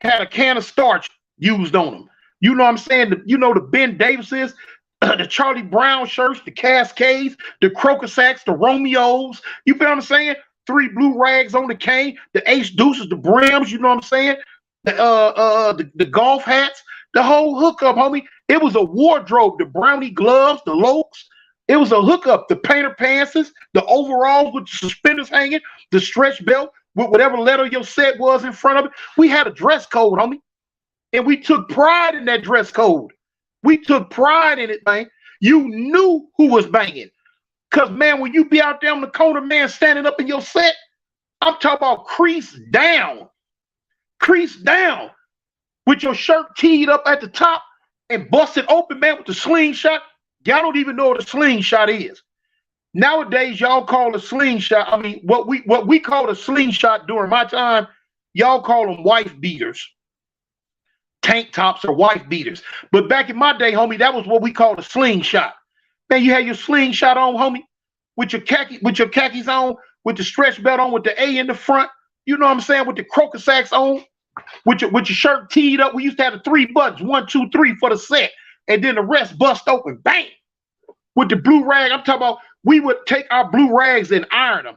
had a can of starch used on them. You know what I'm saying? The Ben Davises, the Charlie Brown shirts, the Cascades, the Croker Sacks, the Romeos. You feel what I'm saying? 3 blue rags on the cane, the H Deuces, the Brims. You know what I'm saying? The golf hats, the whole hookup, homie. It was a wardrobe. The brownie gloves, the Lokes. It was a hookup. The painter pantses, the overalls with the suspenders hanging, the stretch belt with whatever letter your set was in front of it. We had a dress code, homie. And we took pride in that dress code. We took pride in it, man. You knew who was banging. Because, man, when you be out there on the corner, man, standing up in your set, I'm talking about crease down with your shirt teed up at the top and busted open, man, with the slingshot. Y'all don't even know what a slingshot is. Nowadays, y'all call a slingshot. I mean, what we called a slingshot during my time, y'all call them wife beaters. Tank tops or wife beaters. But back in my day, homie, that was what we called a slingshot. Man, you had your slingshot on, homie, with your khakis on, with the stretch belt on, with the A in the front. You know what I'm saying? With the croaker sacks on, with your shirt teed up. We used to have the 3 buttons, 1, 2, 3 for the set, and then the rest bust open, bang. With the blue rag, I'm talking about. We would take our blue rags and iron them.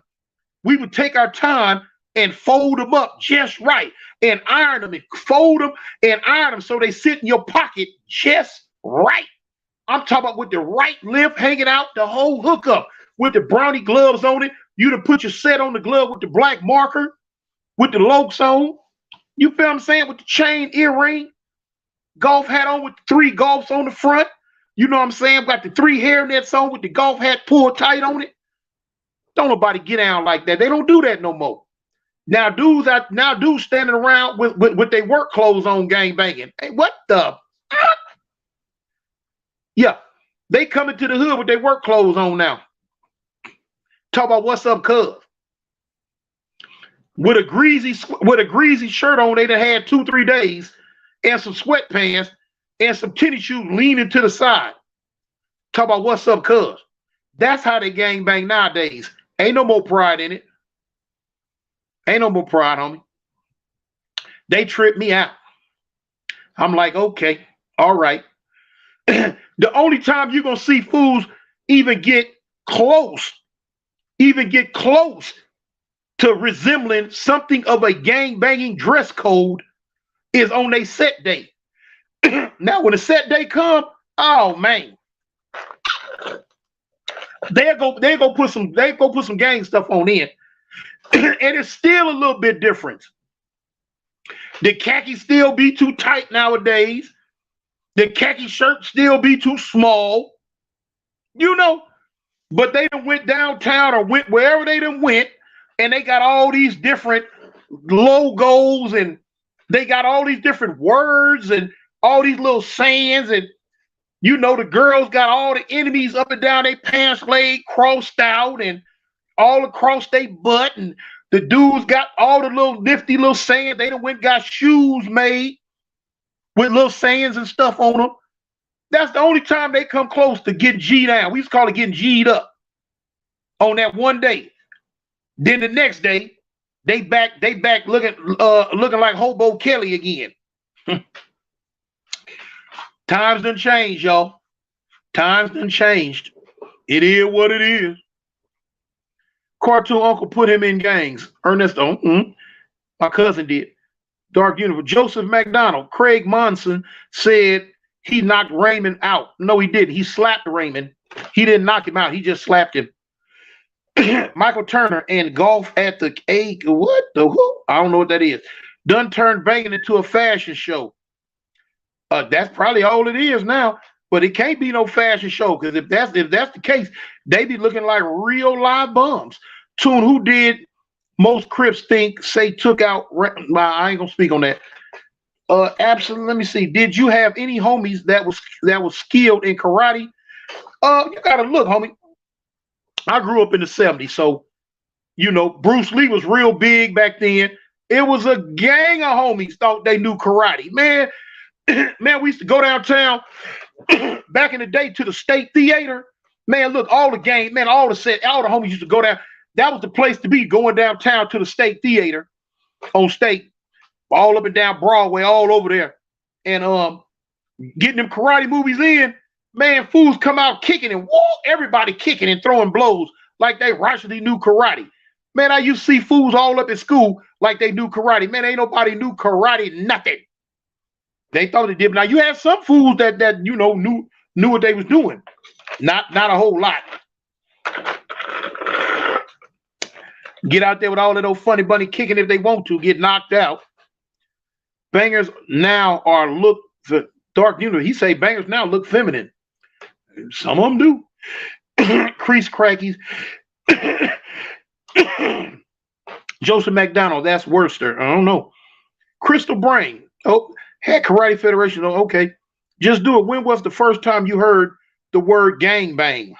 We would take our time and fold them up just right and iron them and fold them and iron them so they sit in your pocket just right. I'm talking about with the right length hanging out, the whole hookup with the brownie gloves on it. You'd have put your set on the glove with the black marker, with the lokes on. You feel what I'm saying? With the chain earring, golf hat on with the 3 golfs on the front. You know what I'm saying? Got the 3 hairnets on with the golf hat pulled tight on it. Don't nobody get down like that. They don't do that no more. Now dudes standing around with their work clothes on, gang banging. Hey, what the? Yeah, they coming to the hood with their work clothes on now. Talk about what's up, cuz. With a greasy shirt on, they done had 2-3 days, and some sweatpants and some tennis shoes leaning to the side. Talk about what's up, cuz. That's how they gang bang nowadays. Ain't no more pride in it. Ain't no more pride, homie. They trip me out. I'm like, okay, all right. The only time you're gonna see fools even get close to resembling something of a gang banging dress code is on their set day. Now, when the set day come, oh man, they'll go put some gang stuff on in, and it's still a little bit different. The khaki still be too tight nowadays. The khaki shirt still be too small, you know. But they done went downtown or went wherever they done went, and they got all these different logos, and they got all these different words and all these little sayings, and you know the girls got all the enemies up and down their pants leg crossed out and all across their butt, and the dudes got all the little nifty little sayings. They done went got shoes made with little sayings and stuff on them. That's the only time they come close to getting G'd down. We used to call it getting G'd up on that one day. Then the next day, they back looking like Hobo Kelly again. Times done changed, y'all. Times done changed. It is what it is. Cartoon Uncle put him in gangs. Ernesto, my cousin did. Dark Universe. Joseph McDonald. Craig Monson said he knocked Raymond out. No, he didn't. He slapped Raymond. He didn't knock him out. He just slapped him. Michael Turner and golf at the what the who? I don't know what that is. Done turned banging into a fashion show. That's probably all it is now. But it can't be no fashion show, because if that's the case, they be looking like real live bums. Tune, who did most Crips say took out? I ain't gonna speak on that. Absolutely. Let me see. Did you have any homies that was skilled in karate? You gotta look, homie. I grew up in the 70s, so you know Bruce Lee was real big back then. It was a gang of homies thought they knew karate. Man, we used to go downtown back in the day to the State Theater. Man, look, all the gang, man, all the homies used to go down. That was the place to be, going downtown to the State Theater on State, all up and down Broadway, all over there, and getting them karate movies in. Man, fools come out kicking and everybody kicking and throwing blows like they actually knew karate. Man, I used to see fools all up at school like they knew karate. Man, ain't nobody knew karate, nothing. They thought they did. Now you had some fools that you know knew what they was doing. Not a whole lot. Get out there with all of those funny bunny kicking if they want to, get knocked out. Bangers now are look the dark. He say bangers now look feminine. Some of them do. Crease crackies. Joseph McDonald, that's Worcester. I don't know. Crystal Brain. Oh, Head Karate Federation. Oh, okay. Just do it. When was the first time you heard the word gang bang?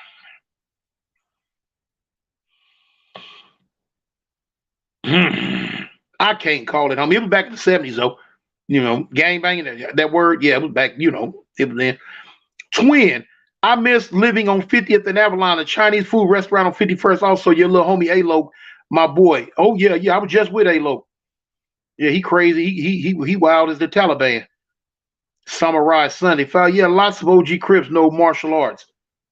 I can't call it. I mean, it was back in the 70s, though. Gang banging, that word, yeah, it was back, it was then. Twin, I miss living on 50th and Avalon, a Chinese food restaurant on 51st. Also, your little homie A-Lo, my boy. Oh, yeah, I was just with A-Lo. Yeah, he crazy. He wild as the Taliban. Samurai Sunday. Yeah, lots of OG Crips know martial arts.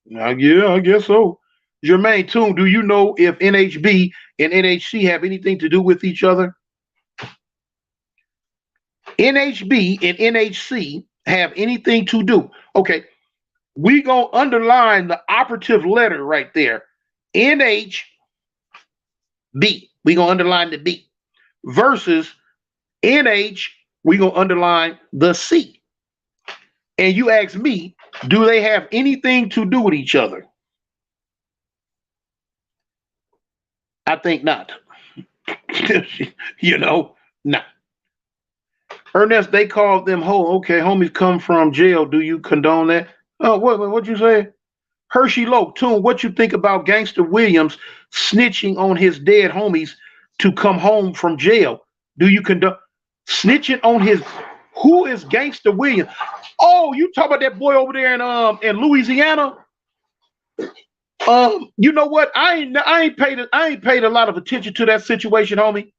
Yeah, I guess so. Jermaine Toon, do you know if NHB and NHC have anything to do with each other? NHB and NHC have anything to do. Okay, we gonna underline the operative letter right there. NHB. We gonna underline the B versus NH. We gonna underline the C. And you ask me, do they have anything to do with each other? I think not. Nah. Ernest, they called them okay, homies come from jail. Do you condone that? Oh, what you say? Hershey Loke, Toon, what you think about Gangster Williams snitching on his dead homies to come home from jail? Do you condone snitching on his? Who is Gangster Williams? Oh, you talk about that boy over there in Louisiana? You know what? I ain't paid a lot of attention to that situation, homie.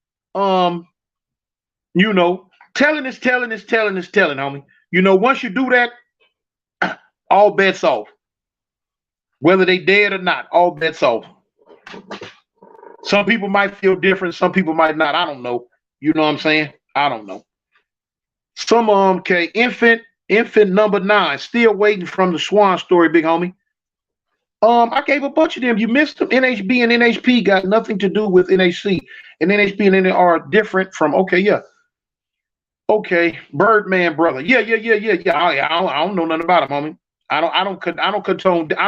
Telling is telling, homie. Once you do that, all bets off. Whether they dead or not, all bets off. Some people might feel different, some people might not. I don't know. You know what I'm saying? I don't know. Some okay, infant number 9, still waiting from the Swan story, big homie. I gave a bunch of them. You missed them. NHB and NHP got nothing to do with NHC. And NHP and NHP are different from, okay, yeah. Okay, Birdman brother. Yeah. I don't know nothing about him, homie. I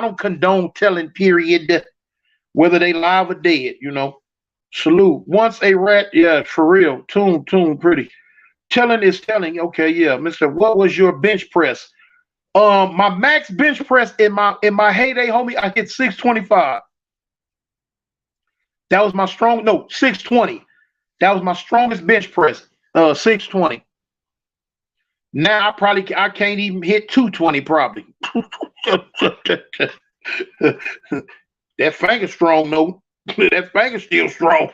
don't condone telling, period, whether they live or dead, Salute. Once a rat, yeah, for real. Toon, pretty. Telling is telling. Okay, yeah. Mr. What was your bench press? My max bench press in my heyday, homie, I hit 625. That was my 620. That was my strongest bench press. 620. Now I can't even hit 220 probably. That finger strong though. That finger still strong,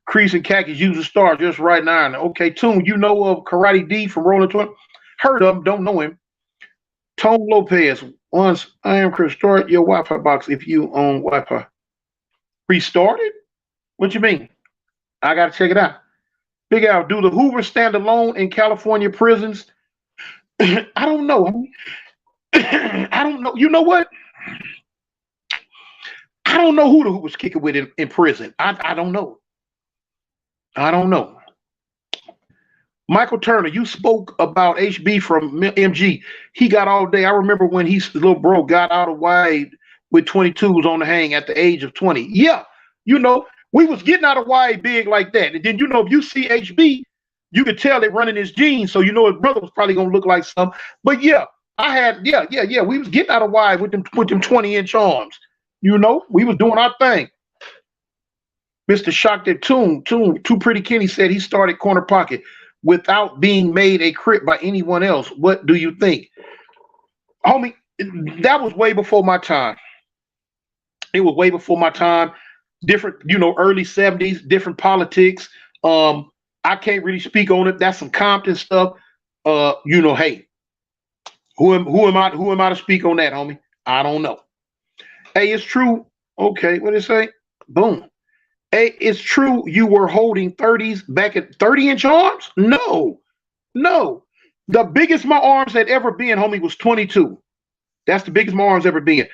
Crease and khakis use a star just right now. Okay, Toon, you know of Karate D from Rolling 20? Heard of him, don't know him. Tone Lopez, once I am restart your Wi-Fi box if you own Wi-Fi. Restarted? What you mean? I gotta check it out. Big Al, do the Hoovers stand alone in California prisons? I don't know. I don't know. You know what? I don't know who the Hoovers kicking with in prison. I don't know. I don't know. Michael Turner, you spoke about HB from MG. He got all day. I remember when his little bro got out of wide with 22s on the hang at the age of 20. Yeah, we was getting out of wide big like that. And then, if you see HB, you could tell they running his jeans. So, his brother was probably going to look like some. But yeah, we was getting out of wide with them 20-inch arms. We was doing our thing. Mr. Shocked at Toon, Too Pretty Kenny said he started Corner Pocket without being made a crip by anyone else. What do you think? Homie, that was way before my time. It was way before my time. Different, early 70s, different politics. I can't really speak on it. That's some Compton stuff. Hey, who am I to speak on that, homie? I don't know. Hey, it's true. Okay, what did it say? Boom. Hey, it's true you were holding 30s back at 30-inch arms? No. The biggest my arms had ever been, homie, was 22. That's the biggest my arms ever been.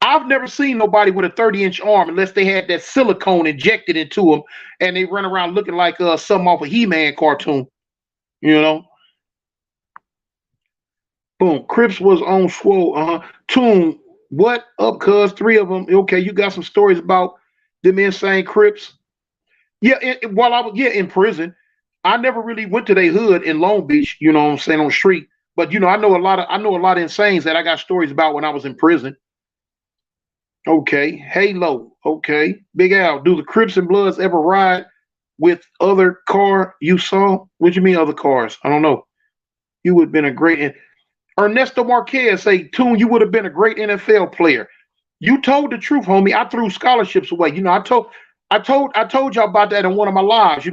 I've never seen nobody with a 30-inch arm unless they had that silicone injected into them and they run around looking like something off a He-Man cartoon. You know, boom. Crips was on Swole. Tune, what up, cuz? Three of them. Okay, you got some stories about them insane Crips? Yeah, while I was in prison, I never really went to their hood in Long Beach. You know what I'm saying, on the street. But I know a lot of insanes that I got stories about when I was in prison. Okay, Halo. Okay, Big Al. Do the Crips and Bloods ever ride with other car you saw? What do you mean other cars? I don't know. You would have been a great. Ernesto Marquez say, Tune, you would have been a great NFL player. You told the truth, homie. I threw scholarships away. I told y'all about that in one of my lives.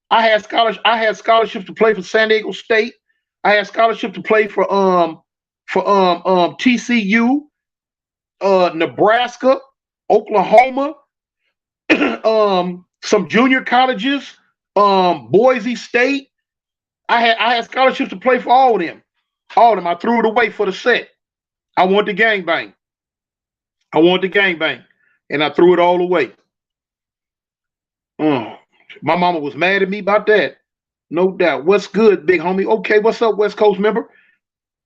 I had scholarships to play for San Diego State. I had scholarship to play for TCU, Nebraska, Oklahoma, some junior colleges, Boise State. I had scholarships to play for all of them. All of them. I threw it away for the set. I want the gangbang. And I threw it all away. My mama was mad at me about that. No doubt. What's good, big homie? Okay, what's up, West Coast member?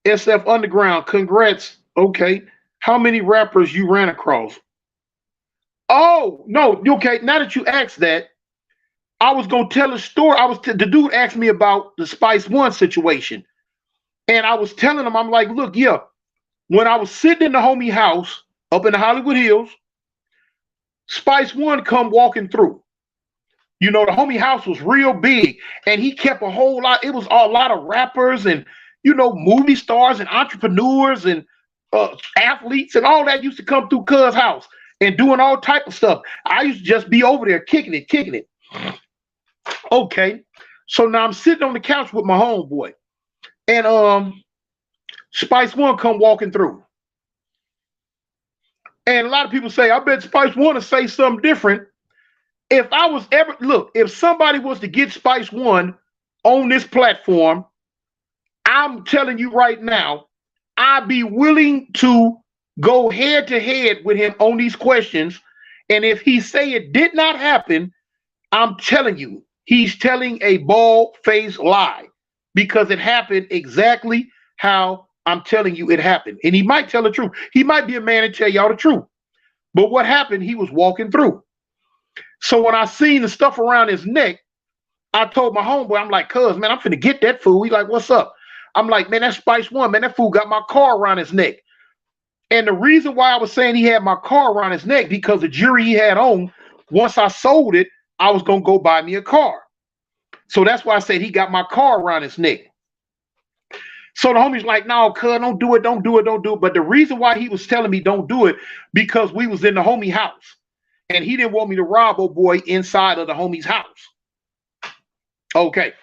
SF Underground, congrats. Okay. How many rappers you ran across? Oh, no. Okay, now that you asked that, I was going to tell a story. The dude asked me about the Spice One situation. And I was telling him, I'm like, look, yeah, when I was sitting in the homie house up in the Hollywood Hills, Spice One come walking through. The homie house was real big, and he kept a whole lot. It was a lot of rappers and, movie stars and entrepreneurs and athletes and all that used to come through Cuz house and doing all type of stuff. I used to just be over there kicking it. Okay. So now I'm sitting on the couch with my homeboy, and Spice One come walking through. And a lot of people say, I bet Spice One to say something different. If somebody was to get Spice One on this platform, I'm telling you right now, I'd be willing to go head to head with him on these questions. And if he say it did not happen, I'm telling you, he's telling a bald-faced lie, because it happened exactly how I'm telling you it happened. And he might tell the truth. He might be a man and tell y'all the truth. But what happened, he was walking through. So when I seen the stuff around his neck, I told my homeboy, I'm like, cuz, man, I'm finna get that fool. He like, what's up? I'm like, man, that's Spice One. Man, that fool got my car around his neck. And the reason why I was saying he had my car around his neck, because the jury he had on, once I sold it, I was going to go buy me a car. So that's why I said he got my car around his neck. So the homie's like, no, cuz, don't do it. But the reason why he was telling me don't do it, because we was in the homie house. And he didn't want me to rob old boy inside of the homie's house. Okay.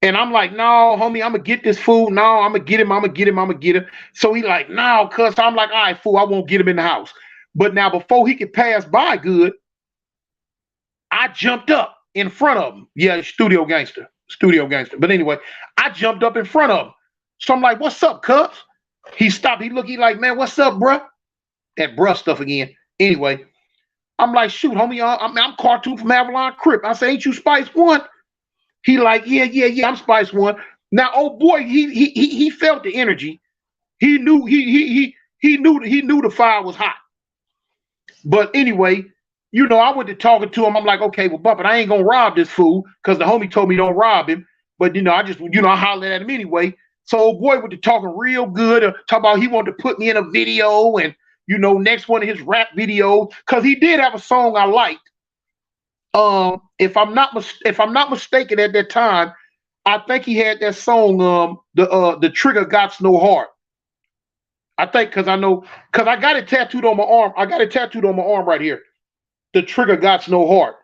And I'm like, no, homie, I'm going to get this fool. No, I'm going to get him. So he like, no, cuz. I'm like, all right, fool, I won't get him in the house. But now before he could pass by good, I jumped up in front of him. Yeah, studio gangster. But anyway, I jumped up in front of him. So I'm like, what's up, cuz? He stopped. He like, man, what's up, bruh? That bruh stuff again. Anyway, I'm like, shoot, homie, I'm Cartoon from Avalon Crip. I say, ain't you Spice One? He like, yeah, I'm Spice One. Now, oh boy, he felt the energy. He knew the fire was hot. But anyway, I went to talking to him. I'm like, okay, well, Bumpin', I ain't gonna rob this fool, because the homie told me don't rob him. But I just, I hollered at him anyway. So old boy went to talking real good, talk about he wanted to put me in a video, and next one of his rap videos, because he did have a song I liked. If I'm not mistaken, at that time, I think he had that song, the Trigger Got No Heart. I think, because I got it tattooed on my arm. I got it tattooed on my arm right here. The Trigger Got No Heart.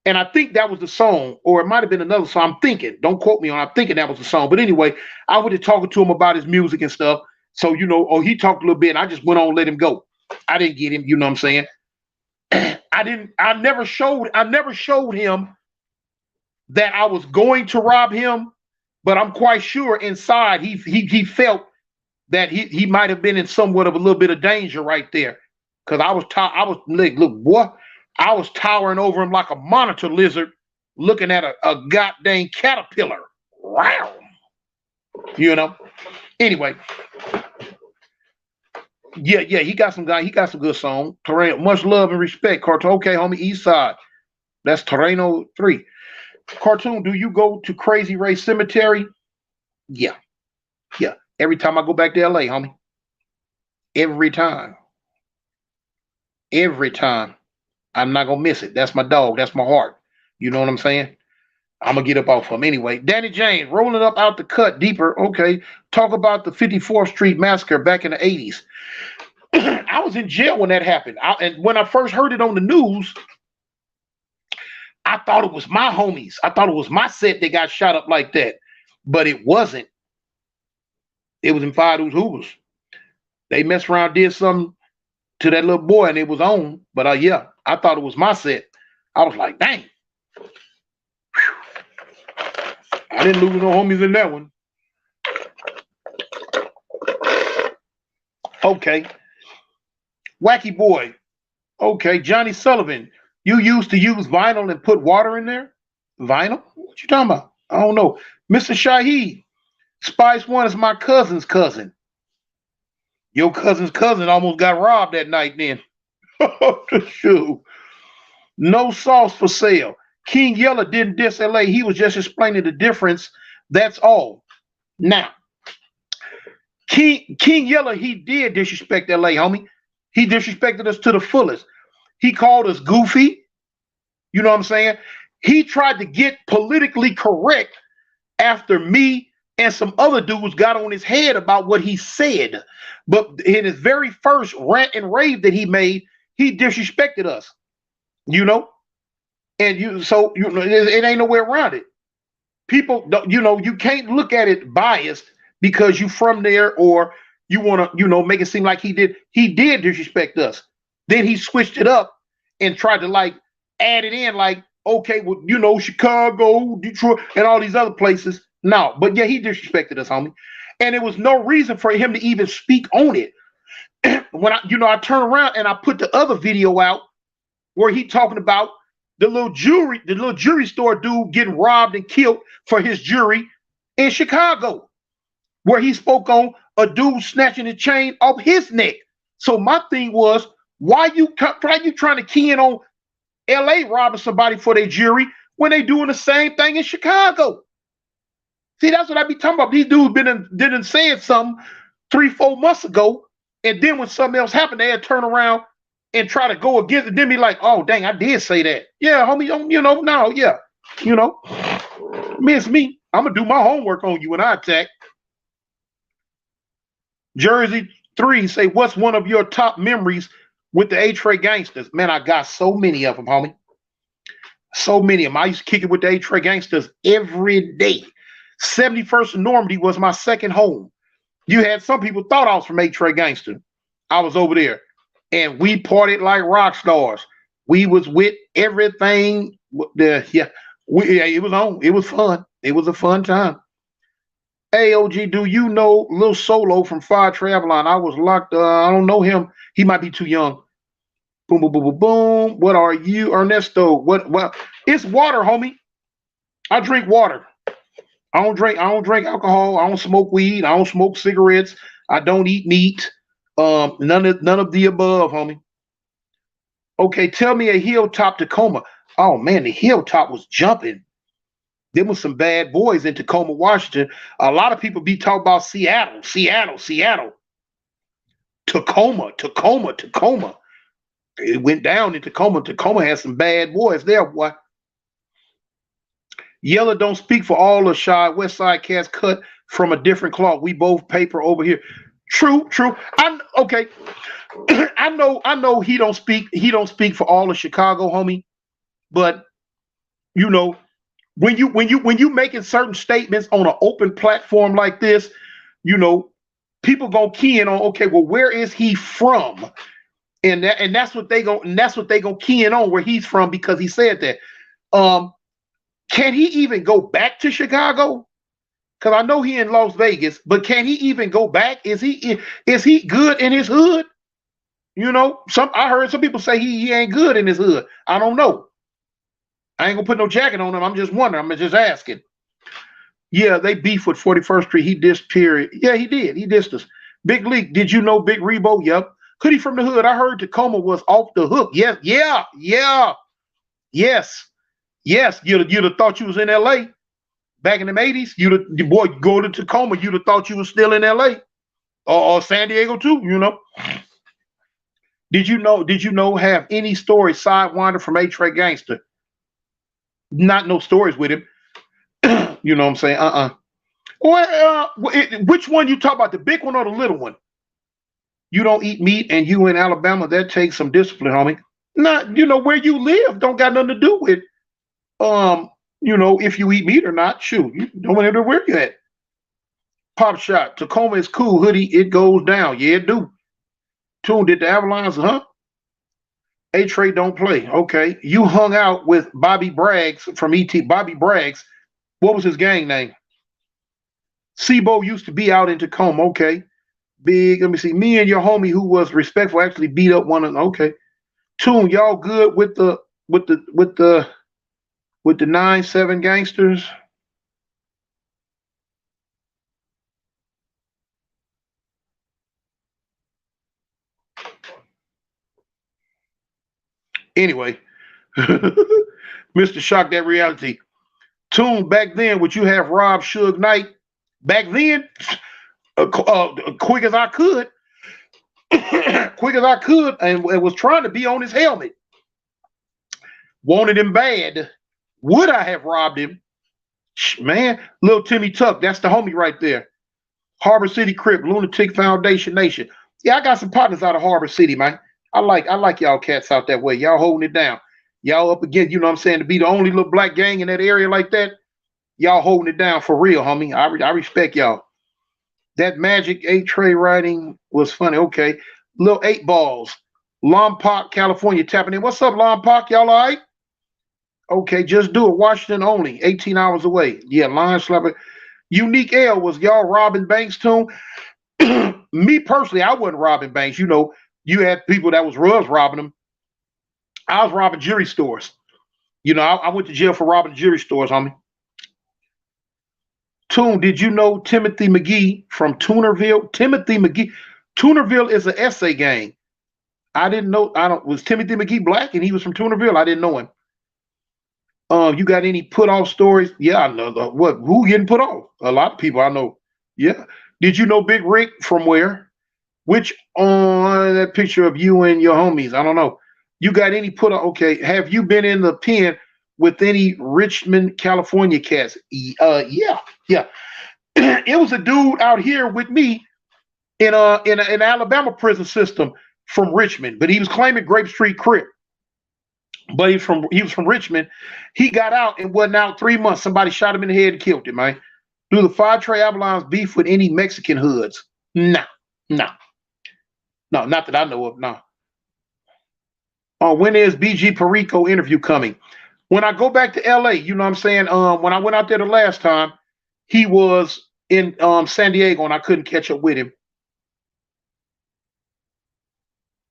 And I think that was the song, or it might have been another song. I'm thinking, don't quote me on it. I'm thinking that was the song. But anyway, I went to talking to him about his music and stuff. So, he talked a little bit, and I just went on and let him go. I didn't get him, you know what I'm saying? I never showed him that I was going to rob him, but I'm quite sure inside he felt that he might have been in somewhat of a little bit of danger right there. Cause I was like, look, boy, I was towering over him like a monitor lizard, looking at a goddamn caterpillar. Wow. You know. Anyway. Yeah, he got some good song. Terreno, much love and respect. Cartoon, okay, homie, East Side. That's Terreno 3. Cartoon, do you go to Crazy Ray Cemetery? Yeah. Every time I go back to LA, homie. Every time. I'm not gonna miss it. That's my dog. That's my heart. You know what I'm saying? I'm gonna get up off him anyway. Danny James rolling up out the cut deeper. Okay, talk about the 54th Street massacre back in the 80s. I was in jail when that happened. And when I first heard it on the news, I thought it was my homies. I thought it was my set that got shot up like that, but it wasn't. It was in Fadu's Hoovers. They messed around, did something to that little boy, and it was on. But yeah, I thought it was my set. I was like, dang. I didn't lose no homies in that one. Okay. Wacky Boy. Okay, Johnny Sullivan. You used to use vinyl and put water in there? Vinyl? What you talking about? I don't know. Mr. Shaheed. Spice One is my cousin's cousin. Your cousin's cousin almost got robbed that night then. Shoot. No sauce for sale. King Yella didn't diss LA. He was just explaining the difference. That's all. Now, King Yella, he did disrespect LA, homie. He disrespected us to the fullest. He called us goofy. You know what I'm saying? He tried to get politically correct after me and some other dudes got on his head about what he said. But in his very first rant and rave that he made, he disrespected us. You know? And it ain't no way around it. People don't, you can't look at it biased because you from there or you want to, make it seem like he did disrespect us. Then he switched it up and tried to like add it in like, okay, well, Chicago, Detroit, and all these other places. No, but yeah, he disrespected us, homie. And there was no reason for him to even speak on it. When I turn around and I put the other video out where he talking about the little jewelry store dude getting robbed and killed for his jewelry in Chicago, where he spoke on a dude snatching the chain off his neck. So my thing was, why you trying to key in on LA robbing somebody for their jewelry when they doing the same thing in Chicago? See, that's what I be talking about. These dudes didn't say something 3-4 months ago, and then when something else happened, they had turn around and try to go against it, then be like, oh, dang, I did say that. Yeah, homie, miss me. I'm going to do my homework on you when I attack. Jersey 3 say, what's one of your top memories with the A-Tray gangsters? Man, I got so many of them, homie. So many of them. I used to kick it with the A-Tray gangsters every day. 71st and Normandy was my second home. You had some people thought I was from A-Tray Gangster. I was over there. And we partied like rock stars. We was with everything. It was on. It was fun. It was a fun time. AOG, do you know Lil Solo from Fire Travelon? I was locked. I don't know him. He might be too young. Boom, boom, boom, boom, boom. What are you, Ernesto? What? It's water, homie. I drink water. I don't drink alcohol. I don't smoke weed. I don't smoke cigarettes. I don't eat meat. None of the above, homie. Okay, tell me a Hilltop Tacoma. Oh man, the Hilltop was jumping. There was some bad boys in Tacoma, Washington. A lot of people be talking about Seattle. Tacoma. It went down in Tacoma. Tacoma had some bad boys there, boy. Yella don't speak for all the shy West Side cats cut from a different cloth. We both paper over here. True. I'm okay. I know he don't speak for all of Chicago, homie. But when you making certain statements on an open platform like this, people gonna key in on, okay, well, where is he from? And that's what they gonna key in on, where he's from, because he said that. Can he even go back to Chicago? Because I know he in Las Vegas, but can he even go back? Is he good in his hood? I heard some people say he ain't good in his hood. I don't know. I ain't gonna put no jacket on him. I'm just wondering. I'm just asking. Yeah, they beef with 41st Street. He dissed period. Yeah, he did. He dissed us. Big Leak, did you know Big Rebo? Yep. Hoodie from the Hood. I heard Tacoma was off the hook. Yes, yes. You'd have thought you was in LA back in the 80s. The boy go to Tacoma, you'd have thought you was still in LA or San Diego too, you know. Did you know have any story sidewinder from A-Tray Gangster? Not no stories with him. You know what I'm saying? Well, which one you talk about, the big one or the little one? You don't eat meat and you in Alabama, that takes some discipline, homie. Not, where you live don't got nothing to do with, if you eat meat or not. Shoot, you don't matter where you at. Pop shot, Tacoma is cool, Hoodie, it goes down. Yeah, it do. Tune, did the Avalanche, huh? A-Tray don't play. Okay. You hung out with Bobby Braggs from ET. Bobby Braggs, what was his gang name? Sebo used to be out in Tacoma. Okay. Big, let me see. Me and your homie who was respectful actually beat up one another. Okay. Tune, y'all good with the 9-7 gangsters? Anyway, Mr. Shock that reality. Tune, back then, would you have robbed Suge Knight? Back then, quick as I could, and was trying to be on his helmet. Wanted him bad. Would I have robbed him? Man, little Timmy Tuck, that's the homie right there. Harbor City Crip, Lunatic Foundation Nation. Yeah, I got some partners out of Harbor City, man. I like y'all cats out that way. Y'all holding it down. Y'all up against, you know what I'm saying, to be the only little black gang in that area like that. Y'all holding it down for real, homie. I respect y'all. That Magic A-Tray writing was funny. Okay. Little 8 balls. Lompoc, California tapping in. What's up, Lompoc? Y'all all right? Okay, just do it. Washington only. 18 hours away. Yeah, line slapper. Unique L, was y'all robbing banks too? Me personally, I wasn't robbing banks. You had people that was robbing them. I was robbing jewelry stores. I went to jail for robbing jewelry stores, homie. Tune, did you know Timothy McGee from Tunerville? Timothy McGee. Tunerville is an essay gang. I didn't know. Was Timothy McGee black and he was from Tunerville? I didn't know him. You got any put off stories? Yeah, I know. What? Who getting put off? A lot of people I know. Yeah. Did you know Big Rick from where? Which on that picture of you and your homies? I don't know. You got any put off? Okay. Have you been in the pen with any Richmond, California cats? Yeah. It was a dude out here with me in an Alabama prison system from Richmond, but he was claiming Grape Street Crip. But he was from Richmond. He got out and wasn't out 3 months. Somebody shot him in the head and killed him, man. Do the 5-Tray Avalons beef with any Mexican hoods? No, not that I know of. No. When is BG Perico interview coming? When I go back to LA, you know what I'm saying? When I went out there the last time, he was in San Diego and I couldn't catch up with him.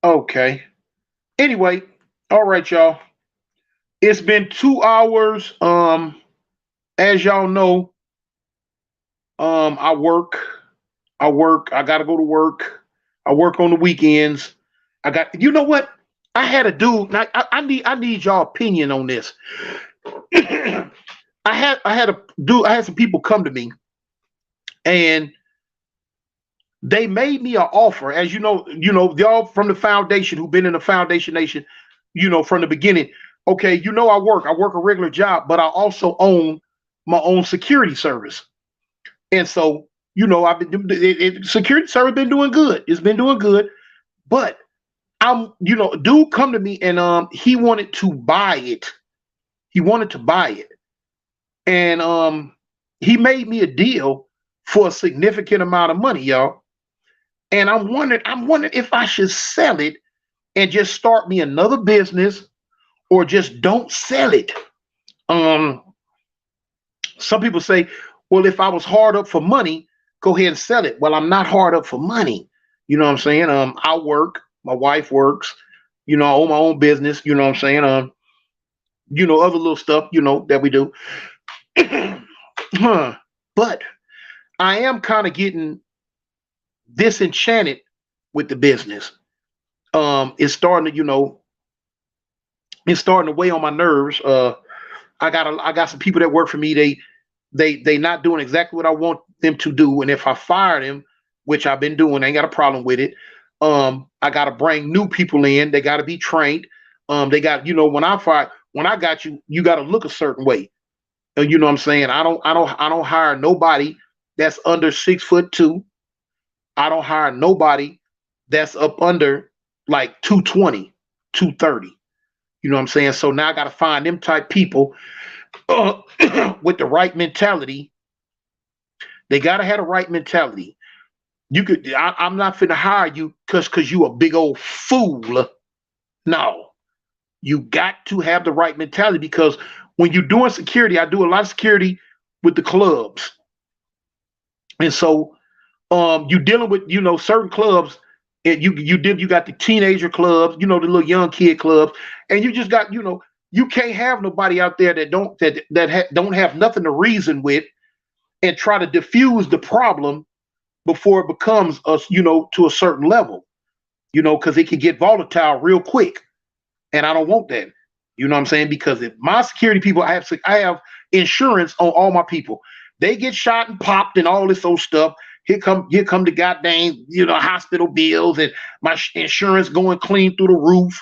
Okay. Anyway, all right, y'all. It's been 2 hours. As y'all know, I work. I gotta go to work. I work on the weekends. You know what? I had a dude. I need y'all opinion on this. I had some people come to me, and they made me an offer. As you know, y'all from the foundation who've been in the Foundation Nation, from the beginning. Okay, I work a regular job, but I also own my own security service. And so, I've been security service been doing good. It's been doing good, but dude come to me and he wanted to buy it. And he made me a deal for a significant amount of money, y'all. And I'm wondering if I should sell it and just start me another business, or just don't sell it. Some people say, well, if I was hard up for money, go ahead and sell it. Well, I'm not hard up for money. You know what I'm saying? I work, my wife works, I own my own business, you know what I'm saying? other little stuff, that we do. Huh. But I am kind of getting disenchanted with the business. It's starting to, it's starting to weigh on my nerves. I got some people that work for me. They not doing exactly what I want them to do. And if I fire them, which I've been doing, I ain't got a problem with it. I got to bring new people in. They got to be trained. They got, when I got you, you got to look a certain way. You know what I'm saying? I don't hire nobody that's under 6'2". I don't hire nobody that's up under like 220, 230. You know what I'm saying? So now I got to find them type people uh, with the right mentality. They got to have the right mentality. I'm not finna hire you because you a big old fool. No, you got to have the right mentality because when you're doing security, I do a lot of security with the clubs. And so you're dealing with, certain clubs, and you got the teenager clubs, the little young kid clubs, and you just got, you can't have nobody out there that don't have nothing to reason with and try to diffuse the problem before it becomes us, to a certain level, because it can get volatile real quick. And I don't want that. You know what I'm saying? Because if my security people, I have insurance on all my people. They get shot and popped and all this old stuff. Here come the goddamn, hospital bills and my insurance going clean through the roof.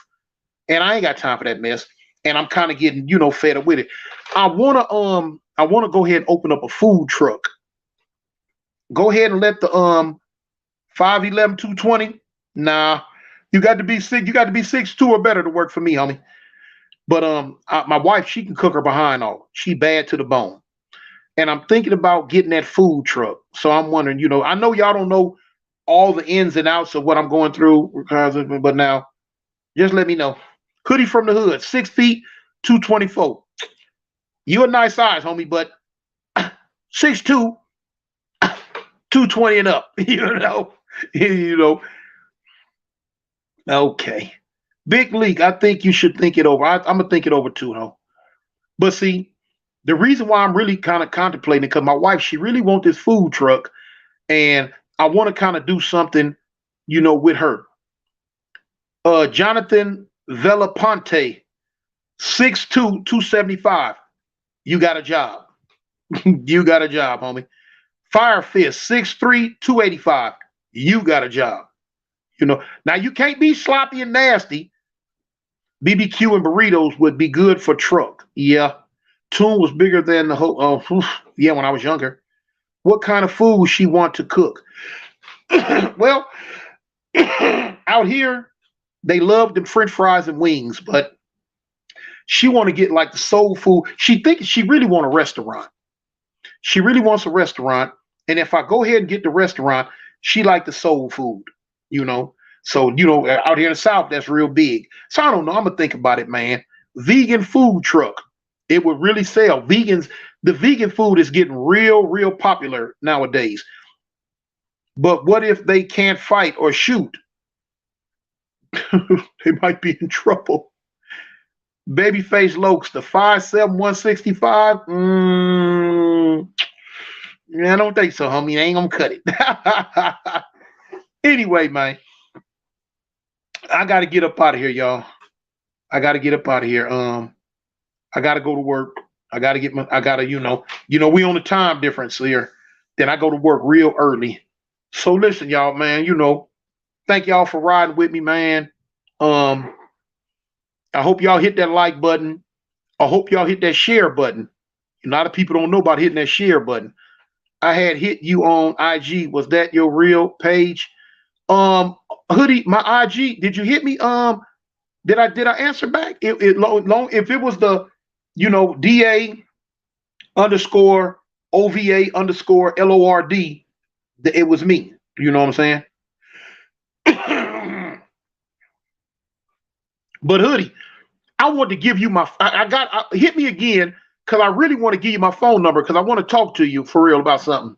And I ain't got time for that mess. And I'm kind of getting, fed up with it. I wanna go ahead and open up a food truck. Go ahead and let the 5'11", 220. Nah, you got to be 6'2" or better to work for me, homie. But my wife, she can cook her behind off. She bad to the bone. And I'm thinking about getting that food truck. So I'm wondering, I know y'all don't know all the ins and outs of what I'm going through, but now just let me know. Hoodie from the hood, 6 feet, 224. You a nice size, homie, but 6'2", 220 and up. you know. Okay. Big League, I think you should think it over. I'm gonna think it over too, though. But see, the reason why I'm really kind of contemplating, because my wife, she really wants this food truck, and I want to kind of do something, with her. Jonathan Velaponte, 6'2", 275. You got a job. You got a job, homie. Fire Fist, 6'3", 285. You got a job. Now you can't be sloppy and nasty. BBQ and burritos would be good for truck. Yeah. Tune was bigger than the whole. Yeah, when I was younger. What kind of food would she want to cook? Well, out here, they love the French fries and wings, but she want to get like the soul food. She thinks she really want a restaurant. She really wants a restaurant. And if I go ahead and get the restaurant, she like the soul food, So, out here in the South, that's real big. So I don't know. I'm gonna think about it, man. Vegan food truck. It would really sell. The vegan food is getting real, real popular nowadays. But what if they can't fight or shoot? They might be in trouble. Babyface Lokes, the 5'7", 165. I don't think so, homie. They ain't gonna cut it. Anyway, man, I gotta get up out of here, y'all. I gotta get up out of here. I gotta go to work. I gotta, we on the time difference here. Then I go to work real early. So listen, y'all, man, thank y'all for riding with me, man. I hope y'all hit that like button. I hope y'all hit that share button. A lot of people don't know about hitting that share button. I had hit you on IG. Was that your real page? Hoodie, my IG. Did you hit me? Did I answer back? If it was the, DA underscore OVA underscore LORD, it was me. You know what I'm saying? But Hoodie, I want to give you hit me again, because I really want to give you my phone number, because I want to talk to you for real about something.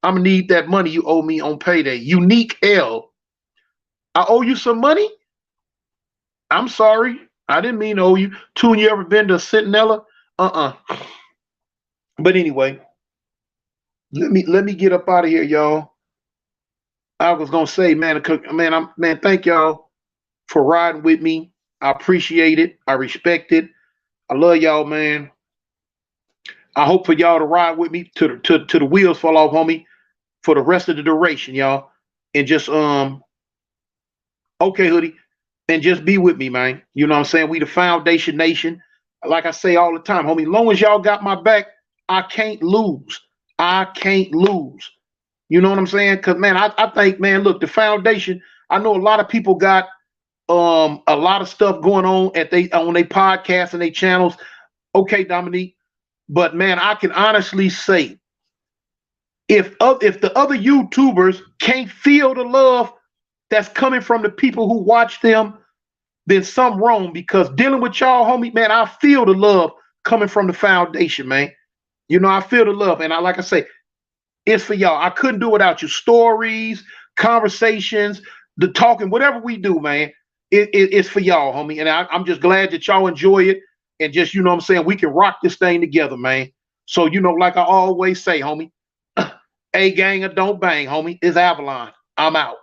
I'm gonna need that money you owe me on payday. Unique L. I owe you some money? I'm sorry. I didn't mean to owe you. Tune, you ever been to Centinela? But anyway, let me get up out of here, y'all. I was gonna say, man, thank y'all for riding with me. I appreciate it. I respect it. I love y'all, man. I hope for y'all to ride with me to the wheels fall off, homie, for the rest of the duration, y'all. And just okay, hoodie, and just be with me, man. You know what I'm saying? We the Foundation Nation. Like I say all the time, homie, long as y'all got my back, I can't lose. I can't lose. You know what I'm saying? Because man, I think, man, look, the foundation, I know a lot of people got a lot of stuff going on on their podcasts and their channels. Okay, Dominique. But man, I can honestly say, if the other YouTubers can't feel the love that's coming from the people who watch them, then something wrong. Because dealing with y'all, homie, man, I feel the love coming from the foundation, man. You know, I feel the love, and like I say, it's for y'all. I couldn't do it without you. Stories, conversations, the talking, whatever we do, man, it's for y'all, homie. And I'm just glad that y'all enjoy it, and just, you know what I'm saying, we can rock this thing together, man. So, you know, like I always say, homie, A gang or don't bang, homie, it's Avalon. I'm out.